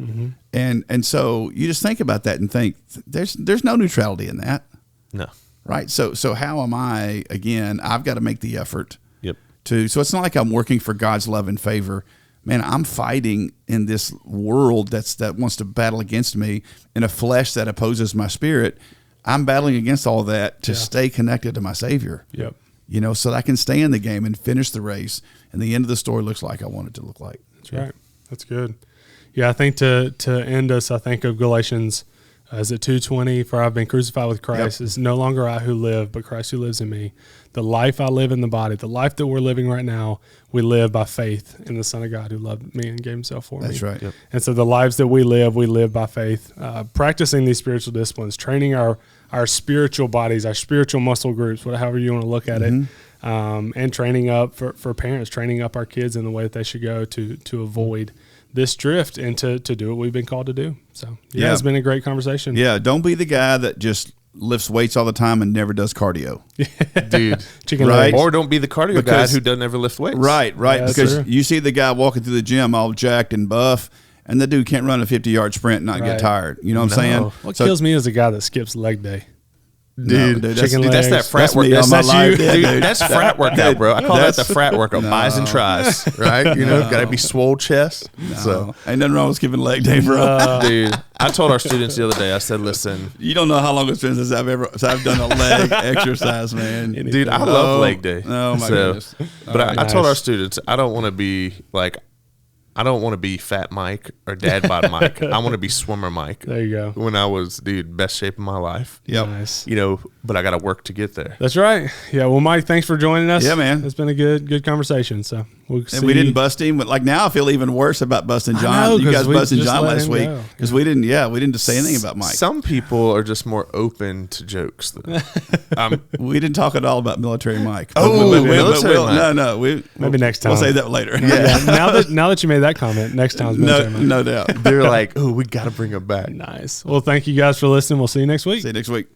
[SPEAKER 2] And so you just think about that and think there's no neutrality in that.
[SPEAKER 3] No.
[SPEAKER 2] Right. So how am I, again, I've got to make the effort
[SPEAKER 3] Yep.
[SPEAKER 2] so it's not like I'm working for God's love and favor. Man, I'm fighting in this world that wants to battle against me, in a flesh that opposes my spirit. I'm battling against all that to stay connected to my Savior.
[SPEAKER 1] Yep.
[SPEAKER 2] You know, so that I can stay in the game and finish the race, and the end of the story looks like I want it to look like.
[SPEAKER 1] That's right. That's good. Yeah, I think to end us, I think of Galatians, is it 2:20? For I've been crucified with Christ. It's no longer I who live, but Christ who lives in me. The life I live in the body, the life that we're living right now, we live by faith in the Son of God who loved me and gave himself for me.
[SPEAKER 2] That's right. Yep.
[SPEAKER 1] And so the lives that we live by faith, practicing these spiritual disciplines, training our spiritual bodies, our spiritual muscle groups, however you want to look at it, and training up for parents, training up our kids in the way that they should go to avoid this drift and to do what we've been called to do. So yeah, it's been a great conversation.
[SPEAKER 2] Yeah, don't be the guy that just lifts weights all the time and never does cardio.
[SPEAKER 3] Dude.
[SPEAKER 1] Chicken
[SPEAKER 2] Right?
[SPEAKER 1] legs.
[SPEAKER 3] Or don't be the cardio guy who doesn't ever lift weights.
[SPEAKER 2] Right.
[SPEAKER 1] Yeah,
[SPEAKER 2] Because
[SPEAKER 1] true.
[SPEAKER 2] you see the guy walking through the gym all jacked and buff, and the dude can't run a 50-yard sprint and not
[SPEAKER 1] Right.
[SPEAKER 2] get tired. You know what I'm saying?
[SPEAKER 1] What kills me is a guy that skips leg day.
[SPEAKER 2] Dude,
[SPEAKER 1] chicken
[SPEAKER 3] That's that
[SPEAKER 1] legs.
[SPEAKER 3] frat
[SPEAKER 2] That's
[SPEAKER 3] work.
[SPEAKER 2] me all
[SPEAKER 3] That's,
[SPEAKER 2] my
[SPEAKER 3] that's
[SPEAKER 2] life.
[SPEAKER 3] you.
[SPEAKER 2] Yeah,
[SPEAKER 3] Dude,
[SPEAKER 2] dude.
[SPEAKER 3] that's frat workout, bro. I call that the
[SPEAKER 2] That's-
[SPEAKER 3] frat workout.
[SPEAKER 2] No.
[SPEAKER 3] Buys and tries, right? You know, got to be swole chest.
[SPEAKER 2] So ain't nothing wrong with skipping leg day, bro.
[SPEAKER 3] Dude, I told our students the other day, I said, listen,
[SPEAKER 2] You don't know how long it's been since I've done a leg exercise, man.
[SPEAKER 3] dude, I love leg day.
[SPEAKER 2] Oh my goodness!
[SPEAKER 3] But I told
[SPEAKER 1] Nice.
[SPEAKER 3] our students, I don't want to be Fat Mike or Dad Bod Mike. I want to be Swimmer Mike.
[SPEAKER 1] There you go.
[SPEAKER 3] When I was, dude, best shape of my life.
[SPEAKER 2] Yep.
[SPEAKER 1] Nice.
[SPEAKER 3] You know, but I got to work to get there.
[SPEAKER 1] That's right. Yeah. Well, Mike, thanks for joining us.
[SPEAKER 2] Yeah, man.
[SPEAKER 1] It's been a good conversation. So we'll see.
[SPEAKER 2] And we didn't bust him, but like now I feel even worse about busting John.
[SPEAKER 1] know,
[SPEAKER 2] You
[SPEAKER 1] 'cause
[SPEAKER 2] guys
[SPEAKER 1] we
[SPEAKER 2] busted
[SPEAKER 1] just
[SPEAKER 2] John
[SPEAKER 1] let
[SPEAKER 2] last
[SPEAKER 1] him
[SPEAKER 2] week
[SPEAKER 1] go.
[SPEAKER 2] because we didn't say anything about Mike.
[SPEAKER 3] Some people are just more open to jokes.
[SPEAKER 2] We didn't talk at all about military Mike.
[SPEAKER 3] Oh, military Mike.
[SPEAKER 2] No.
[SPEAKER 1] Maybe next time.
[SPEAKER 2] We'll say that later.
[SPEAKER 1] Yeah. Now that you made that comment, next time's military Mike.
[SPEAKER 2] no doubt.
[SPEAKER 3] They're like, oh, we got to bring him back.
[SPEAKER 1] Nice. Well, thank you guys for listening. We'll see you next week.
[SPEAKER 2] See you next week.